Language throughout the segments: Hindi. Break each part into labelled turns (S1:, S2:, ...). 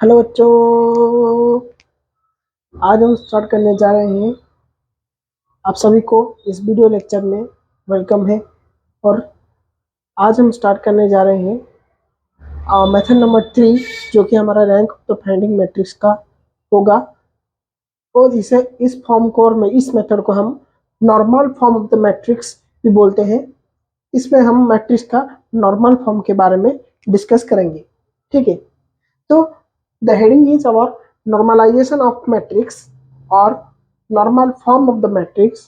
S1: हेलो बच्चों, आज हम स्टार्ट करने जा रहे हैं। आप सभी को इस वीडियो लेक्चर में वेलकम है। और आज हम स्टार्ट करने जा रहे हैं मेथड नंबर 3, जो कि हमारा rank of the finding matrix का होगा। और इस फॉर्म को और इस मेथड को हम normal form of the matrix भी बोलते हैं। इसमें हम मैट्रिक्स का नॉर्मल फॉर्म के बारे में डिस्कस करेंगे। ठीक है, तो the heading is our normalization of matrix और normal form of the matrix,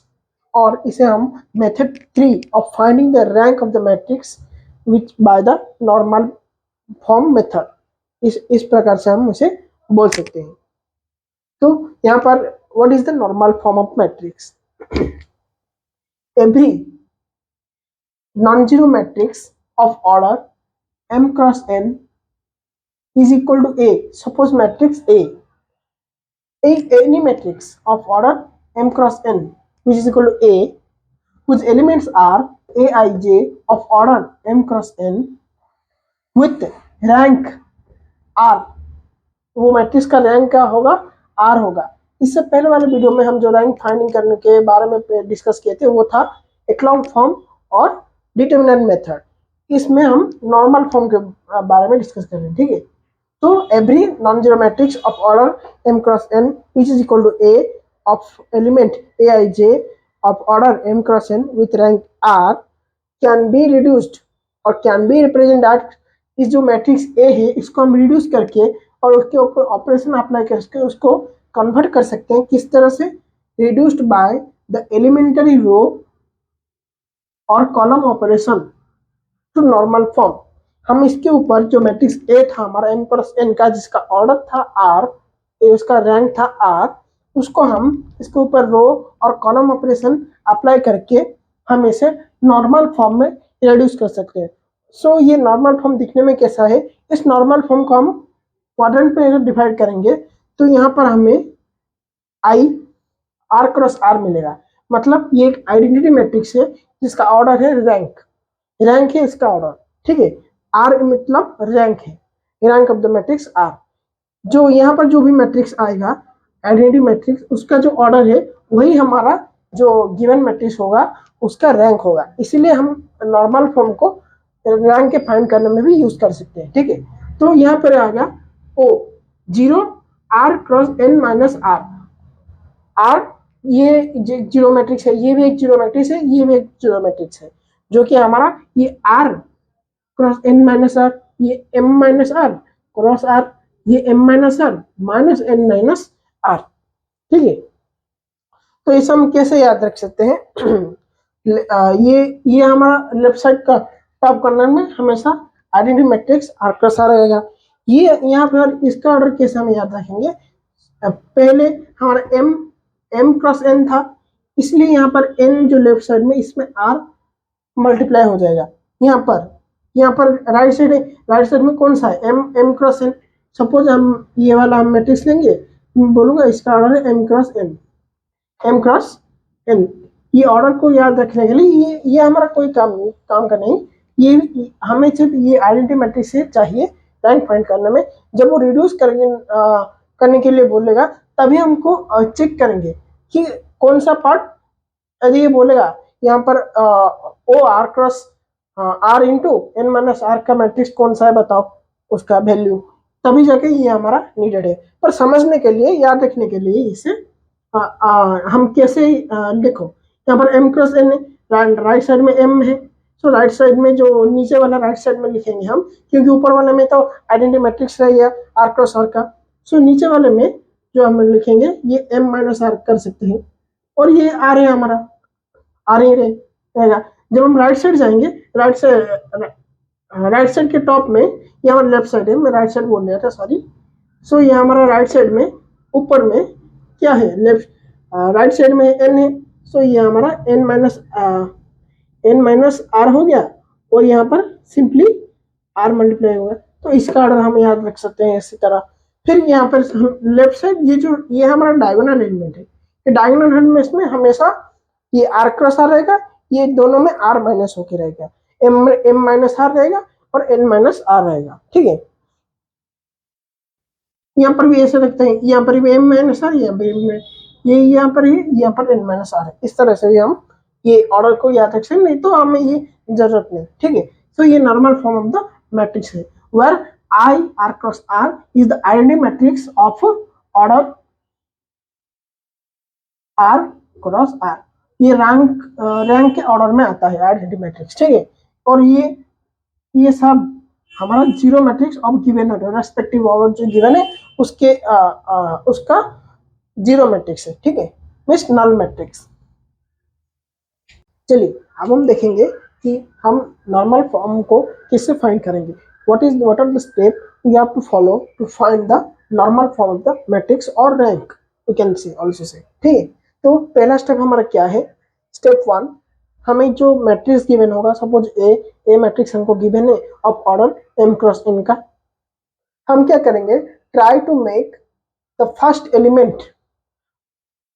S1: और इसे हम method 3 of finding the rank of the matrix which by the normal form method इस प्रकार से हम उसे बोल सकते हैं। तो यहाँ पर what is the normal form of matrix? Every non-zero matrix of order m cross n is equal to A. Suppose matrix A, any matrix of order m cross n which is equal to A, whose elements are aij of order m cross n with rank r। वो मैट्रिक्स का रैंक क्या होगा? r होगा। इससे पहले वाले वीडियो में हम जो रैंक फाइंडिंग करने के बारे में डिस्कस किए थे वो था एक्लॉग फॉर्म और डिटरमिनेंट मेथड। इसमें हम नॉर्मल फॉर्म के बारे में डिस्कस कर रहे हैं। ठीक है, so every non-zero matrix of order m cross n which is equal to A of element aij of order m cross n with rank r can be reduced और can be represented as इस जो मैट्रिक्स A है इसको हम रिड्यूस करके और उसके ऊपर ऑपरेशन अप्लाई करके उसको कन्वर्ट कर सकते हैं। किस तरह से? Reduced by the elementary row और column operation to normal form. हम इसके ऊपर जो मैट्रिक्स ए था हमारा m क्रॉस n का, जिसका ऑर्डर था r, उसका रैंक था r, उसको हम इसके ऊपर रो और कॉलम ऑपरेशन अप्लाई करके हम इसे नॉर्मल फॉर्म में रिड्यूस कर सकते हैं। सो ये नॉर्मल फॉर्म दिखने में कैसा है? इस नॉर्मल फॉर्म को हम क्वाड्रेंट में अगर डिवाइड करेंगे तो यहाँ पर हमें आई r क्रॉस r मिलेगा। मतलब ये एक आइडेंटिटी मैट्रिक्स है जिसका ऑर्डर है रैंक है इसका ऑर्डर। ठीक है, आर मतलब रैंक है, rank of the matrix R. जो यहाँ पर जो भी मैट्रिक्स आएगा आइडेंटिटी मैट्रिक्स, उसका जो ऑर्डर है वही हमारा जो गिवन मैट्रिक्स होगा उसका रैंक होगा। इसीलिए हम नॉर्मल फॉर्म को रैंक के फाइंड करने में भी यूज कर सकते हैं। ठीक है, तो यहाँ पर आ गया O 0 r cross n minus R. R ये जीरो मैट्रिक्स है, ये भी एक जीरो मैट्रिक्स है, ये भी एक जीरो मैट्रिक्स है, जो कि हमारा ये R cross N minus R, ये M minus R cross R, ये M minus R minus N minus R. ठीक है, तो इसे हम कैसे याद रख सकते हैं? ये हमारा लेफ्ट साइड का टॉप कॉर्नर में हमेशा identity matrix R cross R रहेगा। ये यहाँ पर इसका ऑर्डर कैसे हम याद रखेंगे? पहले हमारा एम क्रॉस एन था, इसलिए यहाँ पर एन जो लेफ्ट साइड में इसमें आर मल्टीप्लाई हो जाएगा। यहाँ पर राइट साइड है, राइट साइड में कौन सा है? M cross N. सपोज हम ये वाला हम मैट्रिक्स लेंगे, मैं बोलूंगा इसका ऑर्डर है एम क्रॉस एन। ये ऑर्डर को याद रखने के लिए ये हमारा कोई काम का नहीं। ये हमें सिर्फ ये आइडेंटिटी मैट्रिक्स से चाहिए रैंक फाइंड करने में। जब वो रिड्यूस करने के लिए बोलेगा तभी हमको चेक करेंगे कि कौन सा पार्ट। यदि ये बोलेगा यहाँ पर O R cross R into N minus R का मैट्रिक्स कौन सा है बताओ उसका वैल्यू, तभी जाके ये हमारा नीडेड है। पर समझने के लिए, याद रखने के लिए इसे हम कैसे देखो, यहाँ पर M cross N right side में एम है, सो राइट साइड में जो नीचे वाला राइट साइड में लिखेंगे हम, क्योंकि ऊपर वाले में तो आइडेंटिटी मैट्रिक्स रहेगा आर क्रॉस आर का। सो नीचे वाले में जो हम लिखेंगे ये एम माइनस आर कर सकते हैं, और ये आर है हमारा, आर ही रहेगा। जब हम राइट साइड जाएंगे, राइट साइड के टॉप में, ये हमारा लेफ्ट साइड है, मैं राइट साइड बोल रहा था, सॉरी। सो ये हमारा राइट साइड में ऊपर में क्या है? लेफ्ट राइट साइड में एन है, सो ये हमारा एन माइनस आर हो गया, और यहाँ पर सिंपली आर मल्टीप्लाई होगा। तो इसका ऑर्डर हम याद रख सकते हैं इसी तरह। फिर यहाँ पर लेफ्ट साइड ये हमारा डायगोनल एलिमेंट है, डायगोनल एलिमेंट में हमेशा ये आर क्रॉस आर रहेगा, ये दोनों में आर माइनस होके रहेगा, एम माइनस आर रहेगा और एन माइनस आर रहेगा। ठीक है, यहाँ पर भी ऐसे रखते हैं, यहाँ पर भी m - r, यहाँ पर m, ये यहाँ पर है, यहाँ पर n - r है। इस तरह से भी हम ये ऑर्डर को याद रख सकते, नहीं तो हमें ये जरूरत नहीं, ठीक है। तो ये normal form of the matrix है, where I r cross r is the identity matrix of order r cross r। ये रैंक के ऑर्डर में आता है आइडेंटिटी मैट्रिक्स, ठीक है। और ये सब हमारा जीरो मैट्रिक्स ऑफ गिवन है, रेस्पेक्टिव ऑर्डर जो गिवन है उसके उसका जीरो मैट्रिक्स है, ठीक है, मींस नल मैट्रिक्स। चलिए अब हम देखेंगे कि हम नॉर्मल फॉर्म को कैसे फाइंड करेंगे। what are the step we have to follow to find the normal form of the matrix or rank, we can say also say, ठीक है। तो पहला स्टेप हमारा क्या है, स्टेप 1, हमें जो मैट्रिक्स गिवन होगा, सपोज ए मैट्रिक्स हमको गिवन है of order m cross n का, हम क्या करेंगे, try to make the first element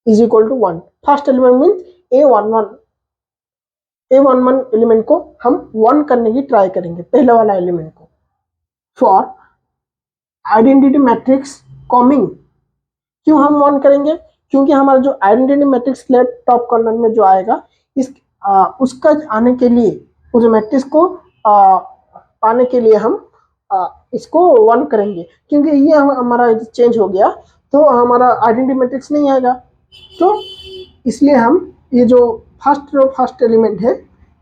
S1: is equal to 1। First element means A11 element को हम 1 करने की ट्राई करेंगे, पहले वाला एलिमेंट को। फॉर आइडेंटिटी मैट्रिक्स कॉमिंग, क्यों हम 1 करेंगे, क्योंकि हमारा जो identity matrix left top corner में जो आएगा, उसका आने के लिए, उस मैट्रिक्स को पाने के लिए हम इसको 1 करेंगे, क्योंकि ये हमारा चेंज हो गया तो हमारा आइडेंटिटी मैट्रिक्स नहीं आएगा। तो इसलिए हम ये जो फर्स्ट एलिमेंट है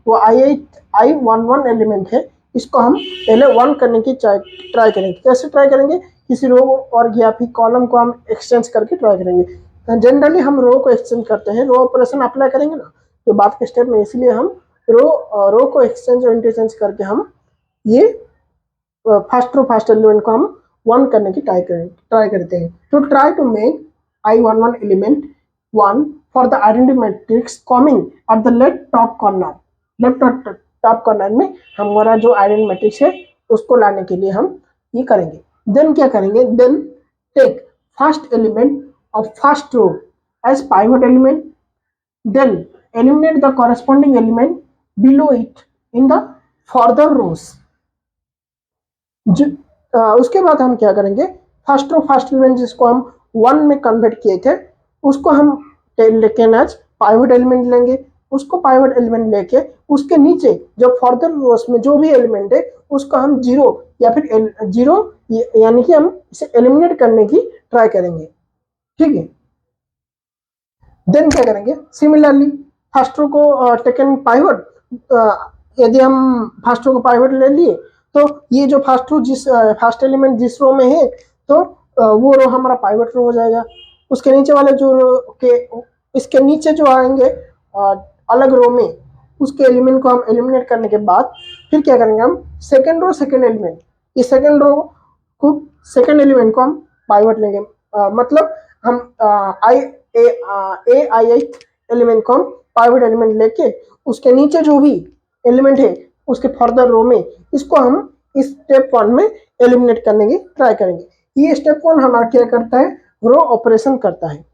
S1: वो I11 एलिमेंट है, इसको हम पहले 1 करने की ट्राई करेंगे। कैसे ट्राई करेंगे, किसी रो और या फिर कॉलम को हम एक्सचेंज करके ट्राई करेंगे। जनरली हम रो को एक्सचेंज करते हैं, रो ऑपरेशन अप्लाई करेंगे ना तो बाद के स्टेप में, इसलिए हम रो को एक्सचेंज और इंटरचेंज करके हम ये फर्स्ट एलिमेंट को हम 1 करने की ट्राई करते हैं। तो try to make I11 element 1 for the identity matrix coming at the left top corner में हमारा जो आइडेंटिटी मैट्रिक्स है उसको लाने के लिए हम ये करेंगे। देन क्या करेंगे, then take first element of first row as pivot element, then eliminate the corresponding element below it in the further rows. उसके बाद हम क्या करेंगे, फर्स्ट एलिमेंट जिसको हम 1 में कन्वर्ट किए थे उसको हम लेकिन आज पाइवट एलिमेंट लेंगे, उसको पाइवट एलिमेंट लेके उसके नीचे जो फर्दर रोस में जो भी एलिमेंट है उसको हम जीरो या फिर जीरो यानी कि हम इसे एलिमिनेट करने की ट्राई करेंगे, ठीक है। देन क्या करेंगे, सिमिलरली फर्स्ट रो को टेकन पाइवट, यदि हम फर्स्ट रो को पाइवट ले लिए तो ये जो फर्स्ट एलिमेंट जिस रो में है तो वो रो हमारा पाइवट रो हो जाएगा। उसके नीचे वाले जो रो के इसके नीचे जो आएंगे अलग रो में, उसके एलिमेंट को हम एलिमिनेट करने के बाद फिर क्या करेंगे, हम सेकंड एलिमेंट, ये सेकंड रो को सेकंड एलिमेंट को हम पाइवट लेंगे, मतलब हम आई एलिमेंट को हम पाइवट एलिमेंट लेके उसके नीचे जो भी एलिमेंट है उसके फर्दर रो में इसको हम इस स्टेप 1 में एलिमिनेट करने की ट्राई करेंगे। ये स्टेप 1 हमारा क्या करता है, रो ऑपरेशन करता है,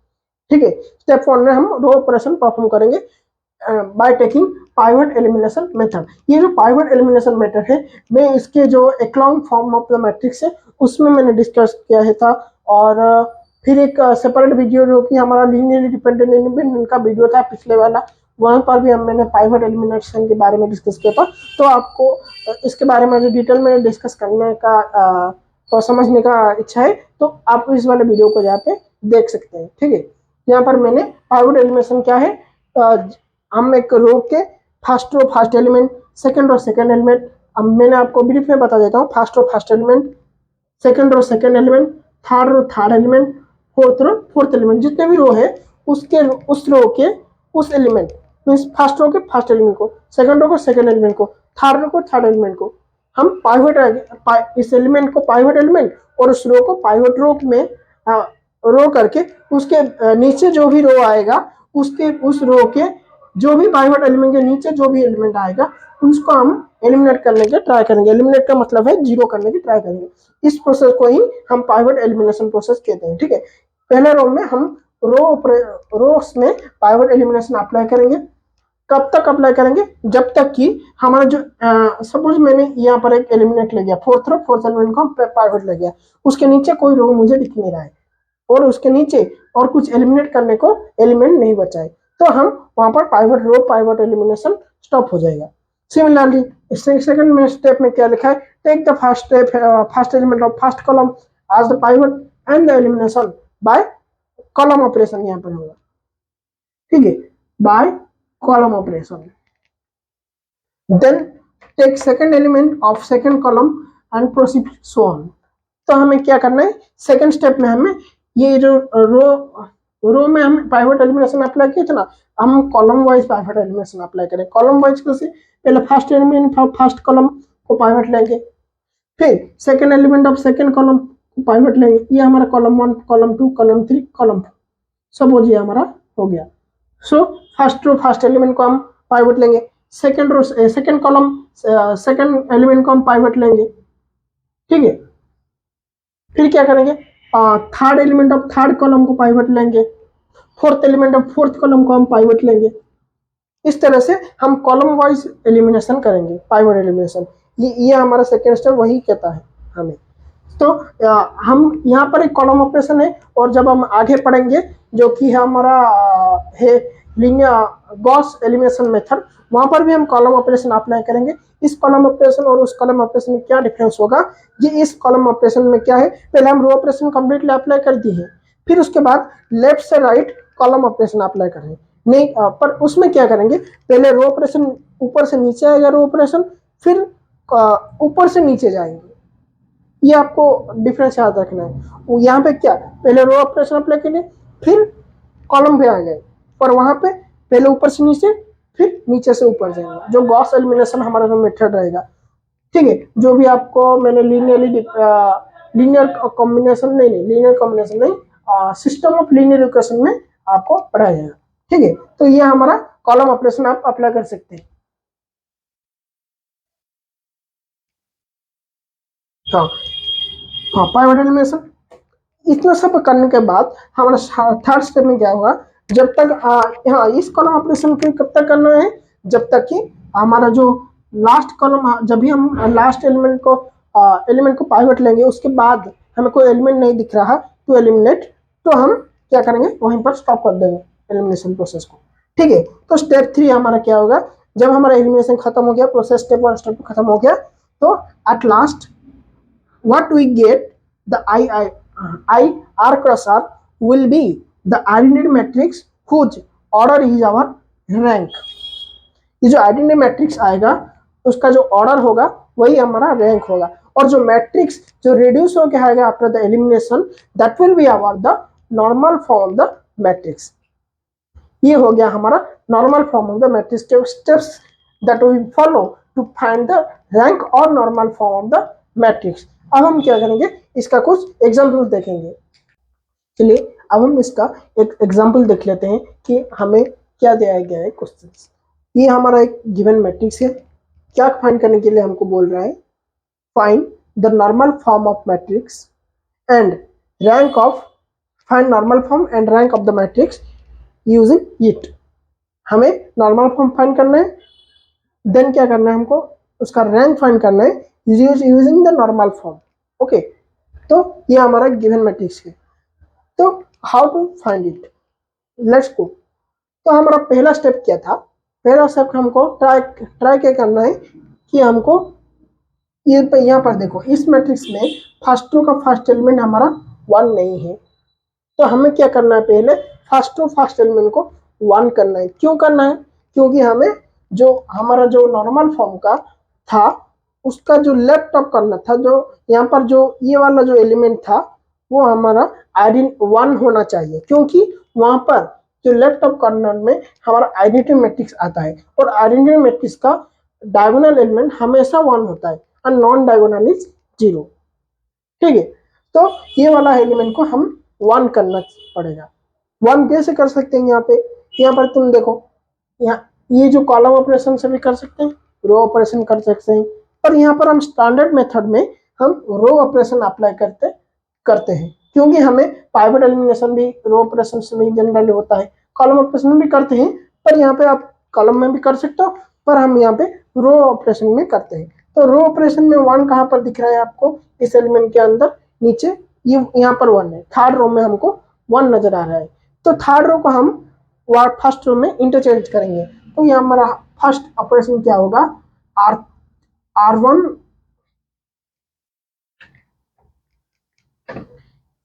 S1: ठीक है। स्टेप 1 में हम रो ऑपरेशन परफॉर्म करेंगे by taking pivot elimination method. ये जो पाइवट एलिमिनेशन मेथड है, मैं इसके जो एक्लॉन्ग फॉर्म ऑफ द मैट्रिक्स है उसमें मैंने डिस्कस किया है था, और फिर एक सेपरेट वीडियो जो कि हमारा लीनियरली डिपेंडेंट इंडिपेंडेंट का वीडियो था पिछले वाला, वहां पर भी मैंने पाइवट एलिमिनेशन के बारे में डिस्कस किया था। तो आपको इसके बारे में जो डिटेल में डिस्कस करने का और समझने का इच्छा है तो आप इस वाले वीडियो को यहाँ पे देख सकते हैं, ठीक है। यहाँ पर मैंने पाइवट एलिमिनेशन क्या है, हम एक रो के first element, second row second element, अब मैंने आपको ब्रीफ में बता देता हूँ, first row first element, second row second element, third row third element, fourth row fourth element, जितने भी रो है उसके उस रो के उस एलिमेंट मीन्स फर्स्ट रो के फर्स्ट एलिमेंट को, सेकंड रो को सेकंड एलिमेंट को, थर्ड रो को थर्ड एलिमेंट को हम इस एलिमेंट को पाइवट एलिमेंट और उस रो को पाइवट रो में रो करके उसके नीचे जो भी रो आएगा उसके उस रो के जो भी पाइवट एलिमेंट के नीचे जो भी एलिमेंट आएगा उसको हम एलिमिनेट करने की ट्राई करेंगे। एलिमिनेट का मतलब है जीरो करने की ट्राई करेंगे। इस प्रोसेस को ही हम पाइवट एलिमिनेशन प्रोसेस कहते हैं, ठीक है। पहले रो में हम रोस में पाइवट एलिमिनेशन अप्लाई करेंगे, कब तक अप्लाई करेंगे? जब तक कि हमारा जो सपोज मैंने यहाँ पर एक एलिमिनेट ले गया, फोर्थ एलिमेंट को पाइवट ले गया, उसके नीचे कोई रो मुझे दिख नहीं रहा है और उसके नीचे और कुछ एलिमिनेट करने को एलिमेंट नहीं बचा है, तो हम वहां पर pivot row pivot elimination stop हो जाएगा। सिमिलरली सेकंड में स्टेप में क्या लिखा है? Take the first step first element of first column as the pivot and the elimination by column operation यहाँ पर होगा, ठीक है, by column operation. Then take second element of second column and proceed so on. तो हमें क्या करना है? सेकंड स्टेप में हमें ये जो रो में हम पाइवट एलिमिनेशन अप्लाई किए थे ना, हम column wise pivot elimination apply करें। कॉलम वाइज कैसे? पहले फर्स्ट एलिमेंट फर्स्ट कॉलम को पाइवट लेंगे, फिर second element of second column को पाइवट लेंगे। ये हमारा column 1 column 2 column 3 column 4 suppose ये हमारा हो गया। So first row first element को हम पाइवट लेंगे, second row second column second element को हम पाइवट लेंगे, ठीक है। फिर क्या करेंगे? Third element of third column को पाइवट लेंगे, fourth element of fourth column को हम पाइवट लेंगे। इस तरह से हम कॉलम वाइज एलिमिनेशन करेंगे, पाइवट एलिमिनेशन। ये हमारा सेकेंड स्टेप वही कहता है हमें। तो हम यहाँ पर एक कॉलम ऑपरेशन है, और जब हम आगे पढ़ेंगे जो कि हमारा है लीनियर गॉस एलिमिनेशन मेथड, वहां पर भी हम कॉलम ऑपरेशन अप्लाई करेंगे। इस कॉलम ऑपरेशन और उस कॉलम ऑपरेशन में क्या डिफरेंस होगा? ये इस कॉलम ऑपरेशन में क्या है, पहले हम रो ऑपरेशन कंप्लीटली अप्लाई कर दी है, फिर उसके बाद लेफ्ट से राइट कॉलम ऑपरेशन अप्लाई करेंगे। नहीं पर उसमें क्या करेंगे? पहले रो ऑपरेशन ऊपर से नीचे आएगा रो ऑपरेशन, फिर ऊपर से नीचे जाएंगे। ये आपको डिफरेंस याद रखना है। यहाँ पे क्या, पहले रो ऑपरेशन अप्लाई करेंगे फिर कॉलम पे आ गए, पर वहां पे पहले ऊपर से नीचे फिर नीचे से ऊपर जाएंगे, जो गॉस एलिमिनेशन हमारा जो मेथड रहेगा, ठीक है। जो भी आपको मैंने लीनियर कॉम्बिनेशन नहीं लीनियर कॉम्बिनेशन नहीं सिस्टम ऑफ लीनियर इक्वेशन में आपको पढ़ाया जाएगा, ठीक है। तो ये हमारा कॉलम ऑपरेशन आप अप्लाई कर सकते हैं। हाँ हाँ, पाइवट एलिमिनेशन। इतना सब करने के बाद हमारा थर्ड स्टेप में क्या होगा? जब तक हाँ, इस कॉलम ऑपरेशन को कब तक करना है? जब तक कि हमारा जो लास्ट कॉलम, जब भी हम लास्ट एलिमेंट को पाइवट लेंगे, उसके बाद हमें कोई एलिमेंट नहीं दिख रहा टू एलिमिनेट, तो हम क्या करेंगे? वहीं पर स्टॉप कर देंगे एलिमिनेशन प्रोसेस को, ठीक है। तो स्टेप 3 हमारा क्या होगा? जब हमारा एलिमिनेशन खत्म हो गया, प्रोसेस स्टेप 1 स्टेप खत्म हो गया, तो at last what we get the I R cross R will be the identity matrix whose order is our rank। ये जो आइडेंटिटी मैट्रिक्स आएगा उसका जो ऑर्डर होगा वही हमारा रैंक होगा, और जो मैट्रिक्स जो रिड्यूस होकर आएगा after the elimination that will be our the normal form of the matrix. ये हो गया हमारा normal form of the matrix के steps that we follow to find the rank और normal form of the matrix. अब हम क्या करेंगे? इसका कुछ एग्जाम्पल देखेंगे। चलिए अब हम इसका एक एग्जाम्पल देख लेते हैं कि हमें क्या दिया गया है क्वेश्चन। ये हमारा एक गिवन मैट्रिक्स है। क्या फाइंड करने के लिए हमको बोल रहा है? Find the normal form of matrix and rank of find normal form and rank of the matrix using it. हमें नॉर्मल फॉर्म फाइंड करना है, देन क्या करना है? हमको उसका रैंक फाइंड करना है using the normal form. Okay, तो ये हमारा गिवन मैट्रिक्स है। तो how to find it? Let's go. तो हमारा पहला स्टेप क्या था? पहला स्टेप हमको ट्राई क्या करना है कि हमको ये यहाँ पर देखो, इस मैट्रिक्स में फर्स्ट रो का फर्स्ट एलिमेंट हमारा 1 नहीं है, तो हमें क्या करना है? पहले फर्स्ट रो फर्स्ट एलिमेंट को 1 करना है। क्यों करना है? क्योंकि हमें जो हमारा जो नॉर्मल फॉर्म का था उसका जो लेफ्ट ऑफ करना था, जो यहाँ पर जो ये वाला जो एलिमेंट था वो हमारा आइडेंटिटी 1 होना चाहिए, क्योंकि वहां पर जो लेफ्ट ऑफ कॉर्नर में हमारा आइडेंटिटी मैट्रिक्स आता है, और आइडेंटिटी मैट्रिक्स का डायगोनल एलिमेंट हमेशा 1 होता है और नॉन डायगोनल इज 0, ठीक है। तो ये वाला एलिमेंट को हम 1 करना पड़ेगा। 1 कैसे कर सकते हैं? यहाँ पर तुम देखो, यहाँ ये जो कॉलम ऑपरेशन से भी कर सकते हैं, रो ऑपरेशन कर सकते हैं, पर यहाँ पर हम स्टैंडर्ड मेथड में हम रो ऑपरेशन अप्लाई करते हैं, क्योंकि हमें पाइवट एलिमिनेशन भी रो ऑपरेशन से भी जनरली होता है, कॉलम ऑपरेशन भी करते हैं, पर यहाँ पे आप कॉलम में भी कर सकते हो, पर हम यहाँ पे रो ऑपरेशन में करते हैं। तो रो ऑपरेशन में 1 कहाँ पर दिख रहा है आपको, इस एलिमेंट के अंदर नीचे, ये यहाँ पर 1 है, थर्ड रो में हमको 1 नजर आ रहा है। तो थर्ड रो को हम फर्स्ट रो में इंटरचेंज करेंगे। तो ये हमारा फर्स्ट ऑपरेशन क्या होगा, R1,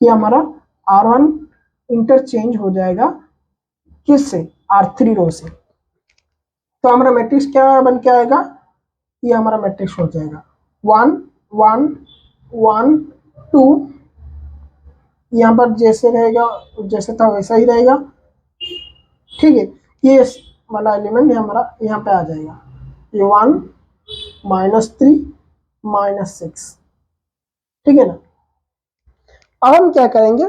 S1: ये हमारा R1 इंटरचेंज हो जाएगा किससे, R3 रो से। तो हमारा मैट्रिक्स क्या बन के आएगा, ये हमारा मैट्रिक्स हो जाएगा 1 1 1 2, यहाँ पर जैसे रहेगा, जैसे था वैसा ही रहेगा, ठीक है। ये वाला एलिमेंट हमारा यहाँ पे आ जाएगा, ये 1 -3 -6, ठीक है ना। अब हम क्या करेंगे,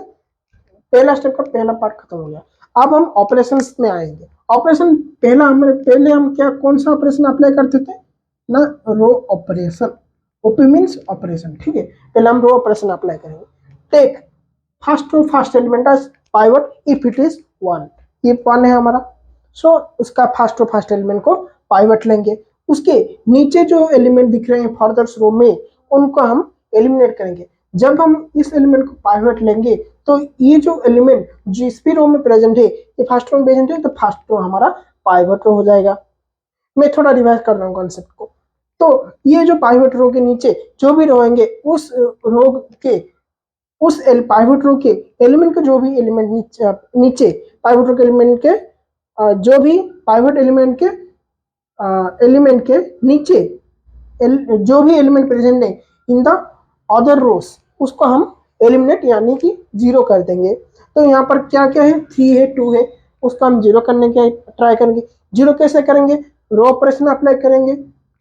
S1: पहला स्टेप का पहला पार्ट खत्म हो गया। अब हम ऑपरेशंस में आएंगे। ऑपरेशन पहले हम क्या, कौन सा ऑपरेशन अप्लाई करते थे ना, row operation. OP means operation, ठीक है। पहले हम रो ऑपरेशन अप्लाई करेंगे। Take first row first element as pivot if it is 1, ये 1 है हमारा, सो उसका फर्स्ट रो फर्स्ट एलिमेंट को पाइवट लेंगे। उसके नीचे जो एलिमेंट दिख रहे हैं फर्दर रो में, उनको हम एलिमिनेट करेंगे। जब हम इस एलिमेंट को पाइवट लेंगे तो ये जो एलिमेंट जिस भी रो में प्रेजेंट है, ये फर्स्ट रो में प्रेजेंट है, तो फर्स्ट रो हमारा पाइवट रो हो जाएगा। मैं थोड़ा रिवाइज कर रहा हूँ कॉन्सेप्ट को। तो ये जो पाइवट रो के नीचे जो भी रहेंगे, उस रो के उस पाइवट रो के एलिमेंट के जो भी एलिमेंट नीचे पाइवट रो के एलिमेंट के जो भी पाइवट एलिमेंट के नीचे जो भी एलिमेंट प्रेजेंट है इन द अदर रोज, उसको हम एलिमिनेट यानी कि 0 कर देंगे। तो यहाँ पर क्या क्या है, 3 है 2 है, उसको हम 0 करने के ट्राई करेंगे। 0 कैसे करेंगे, रो ऑपरेशन अप्लाई करेंगे,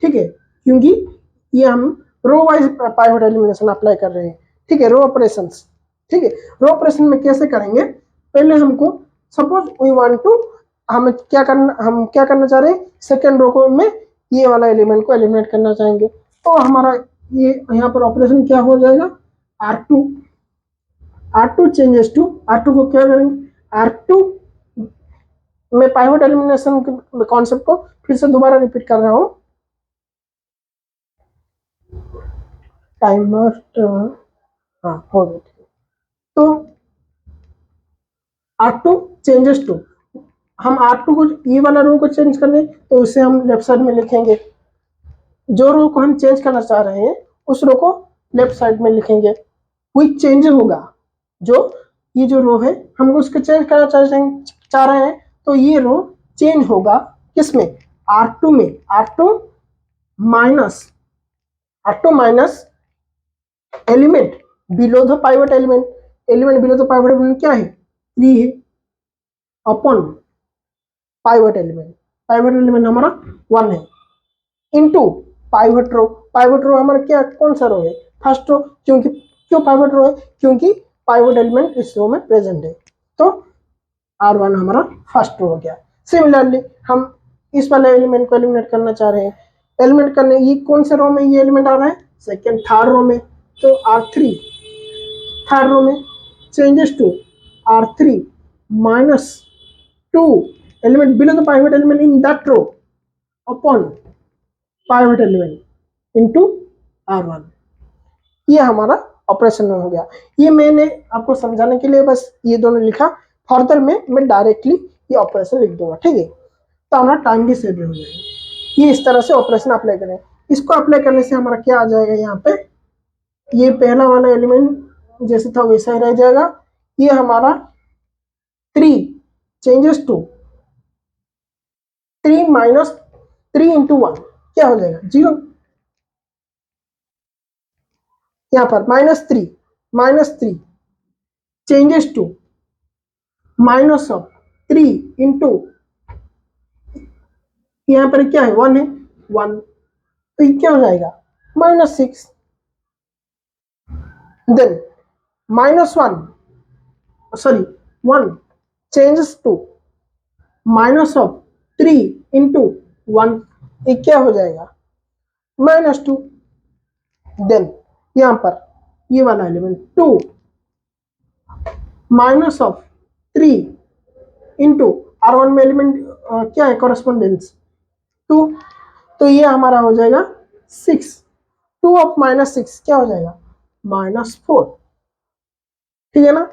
S1: ठीक है, क्योंकि ये हम row wise pivot elimination apply कर रहे हैं, ठीक है। रो ऑपरेशन, ठीक है। रो ऑपरेशन में कैसे करेंगे, पहले हमको सपोज वी वांट टू, हम क्या करना चाह रहे हैं, सेकेंड रो को में ये वाला एलिमेंट को एलिमिनेट करना चाहेंगे। तो हमारा ये यहाँ पर ऑपरेशन क्या हो जाएगा, R2 चेंजेस टू, R2 को क्या करेंगे, R2 में पाइवट एलिमिनेशन के कॉन्सेप्ट को फिर से दोबारा रिपीट कर रहा हूँ। टाइमर हाँ हो गया। तो R2 चेंजेस टू, हम R2 को ये वाला रो को चेंज कर लें, तो उसे हम लेफ्ट साइड में लिखेंगे। जो रो को हम चेंज करना चाह रहे हैं उस रो को लेफ्ट साइड में लिखेंगे। कोई चेंज होगा, जो ये जो रो है हम उसको चेंज करना चाह रहे हैं, तो ये रो चेंज होगा किसमें, R2 में। R2 minus element below the pivot element, element below the pivot element क्या है, 3 है, अपॉन पाइवट एलिमेंट हमारा 1 है, इनटू पाइवट रो हमारा क्या, कौन सा रो है, फर्स्ट रो। क्यों पाइवट रो है, क्योंकि पाइवट एलिमेंट इस रो में प्रेजेंट है, तो R1 हमारा फर्स्ट रो हो गया। सिमिलरली हम इस वाले एलिमेंट को एलिमिनेट करना चाह रहे हैं, एलिमिनेट करने, ये कौन से रो में ये एलिमेंट आ रहा है, थर्ड रो में, तो R3 थर्ड रो में changes to R3 -2 element below the pivot element in that row upon pivot element into R1। ये हमारा ऑपरेशन हो गया। ये मैंने आपको समझाने के लिए बस ये दोनों लिखा, फर्दर में मैं डायरेक्टली ये ऑपरेशन लिख दूंगा, ठीक है। तो हमारा टाइम भी सेव हो जाएगा। ये इस तरह से ऑपरेशन अप्लाई करें। इसको अप्लाई करने से हमारा क्या आ जाएगा, यहाँ पे ये पहला वाला एलिमेंट जैसे था वैसा ही रह जाएगा। ये हमारा 3 चेंजेस टू 3 -3 × 1 क्या हो जाएगा, 0। यहाँ पर -3 चेंजेस टू -3 इंटू, यहाँ पर क्या है, 1 है, 1, तो ये क्या हो जाएगा, -6। देन -1 चेंजेस टू -3 इंटू 1, ये क्या हो जाएगा, -2। देन यहाँ पर ये वाला एलिमेंट 2 -3 इंटू R1 में एलिमेंट क्या है कॉरेस्पॉन्डेंस 2, तो ये हमारा हो जाएगा 6। 2 ऑफ -6 क्या हो जाएगा -4, ठीक है ना।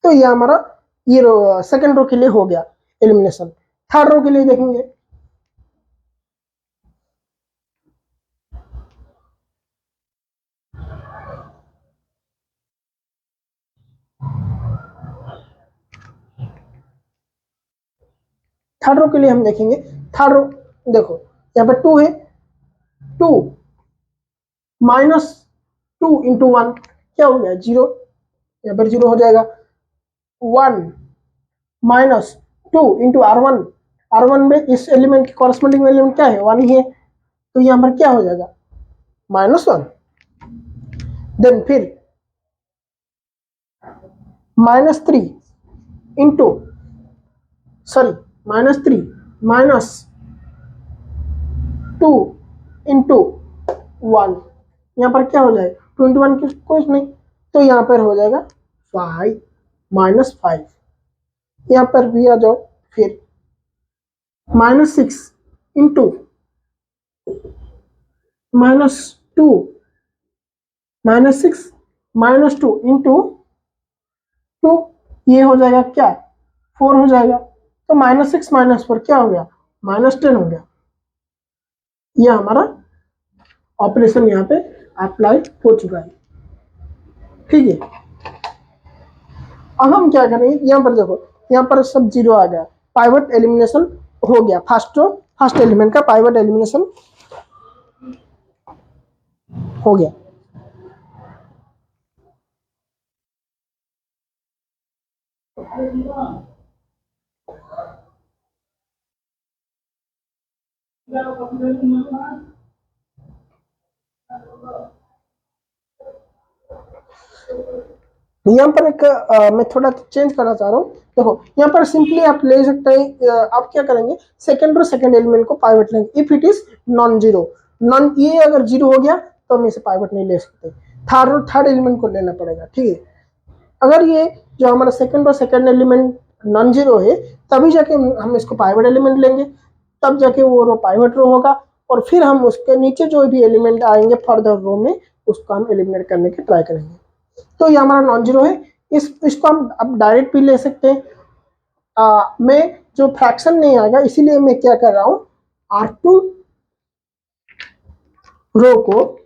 S1: तो ये हमारा ये सेकंड रो के लिए हो गया एलिमिनेशन। थर्ड रो के लिए देखेंगे। थर्ड रो के लिए हम देखेंगे। थर्ड रो देखो यहाँ पर 2 है, 2 -2 × 1 क्या हो गया 0, यहाँ पर 0 हो जाएगा। 1 -2 × R1 में इस एलिमेंट के कॉरेस्पॉन्डिंग एलिमेंट क्या है 1 ही है, तो यहाँ पर क्या हो जाएगा -1। देन फिर -3 इंटू सॉरी -3 -2 इंटू 1, यहाँ पर क्या हो जाएगा 21 की कुछ नहीं, तो यहाँ पर हो जाएगा 5 -5। यहाँ पर भी आ जाओ फिर -6 इंटू -2 -6 -2 इंटू 2, ये हो जाएगा क्या 4 हो जाएगा। तो -6 -4 क्या हो गया -10 हो गया। ये हमारा ऑपरेशन यहाँ पे अप्लाई हो चुका है, ठीक है। अब हम क्या करेंगे, यहाँ पर देखो यहाँ पर सब 0 आ गया, पाइवट एलिमिनेशन हो गया। फर्स्ट एलिमेंट का पाइवट एलिमिनेशन हो गया। यहाँ पर एक मैं थोड़ा चेंज करना चाह रहा हूँ। देखो यहाँ पर सिंपली आप ले सकते हैं, आप क्या करेंगे सेकंड एलिमेंट को पाइवट लेंगे if it is non zero. Non ये अगर जीरो हो गया तो हम इसे पाइवट नहीं ले सकते, थर्ड एलिमेंट को लेना पड़ेगा, ठीक है। अगर ये जो हमारा सेकंड एलिमेंट नॉन जीरो है तभी जाके हम इसको पाइवट एलिमेंट लेंगे, तब जाके वो रो पाइवट रो होगा, और फिर हम उसके नीचे जो भी एलिमेंट आएंगे फर्दर रो में उसको हम एलिमिनेट करने की ट्राई करेंगे। तो ये हमारा नॉन जीरो है, इसको हम अब डायरेक्ट भी ले सकते हैं। मैं जो फ्रैक्शन नहीं आएगा इसीलिए मैं क्या कर रहा हूँ R2 रो को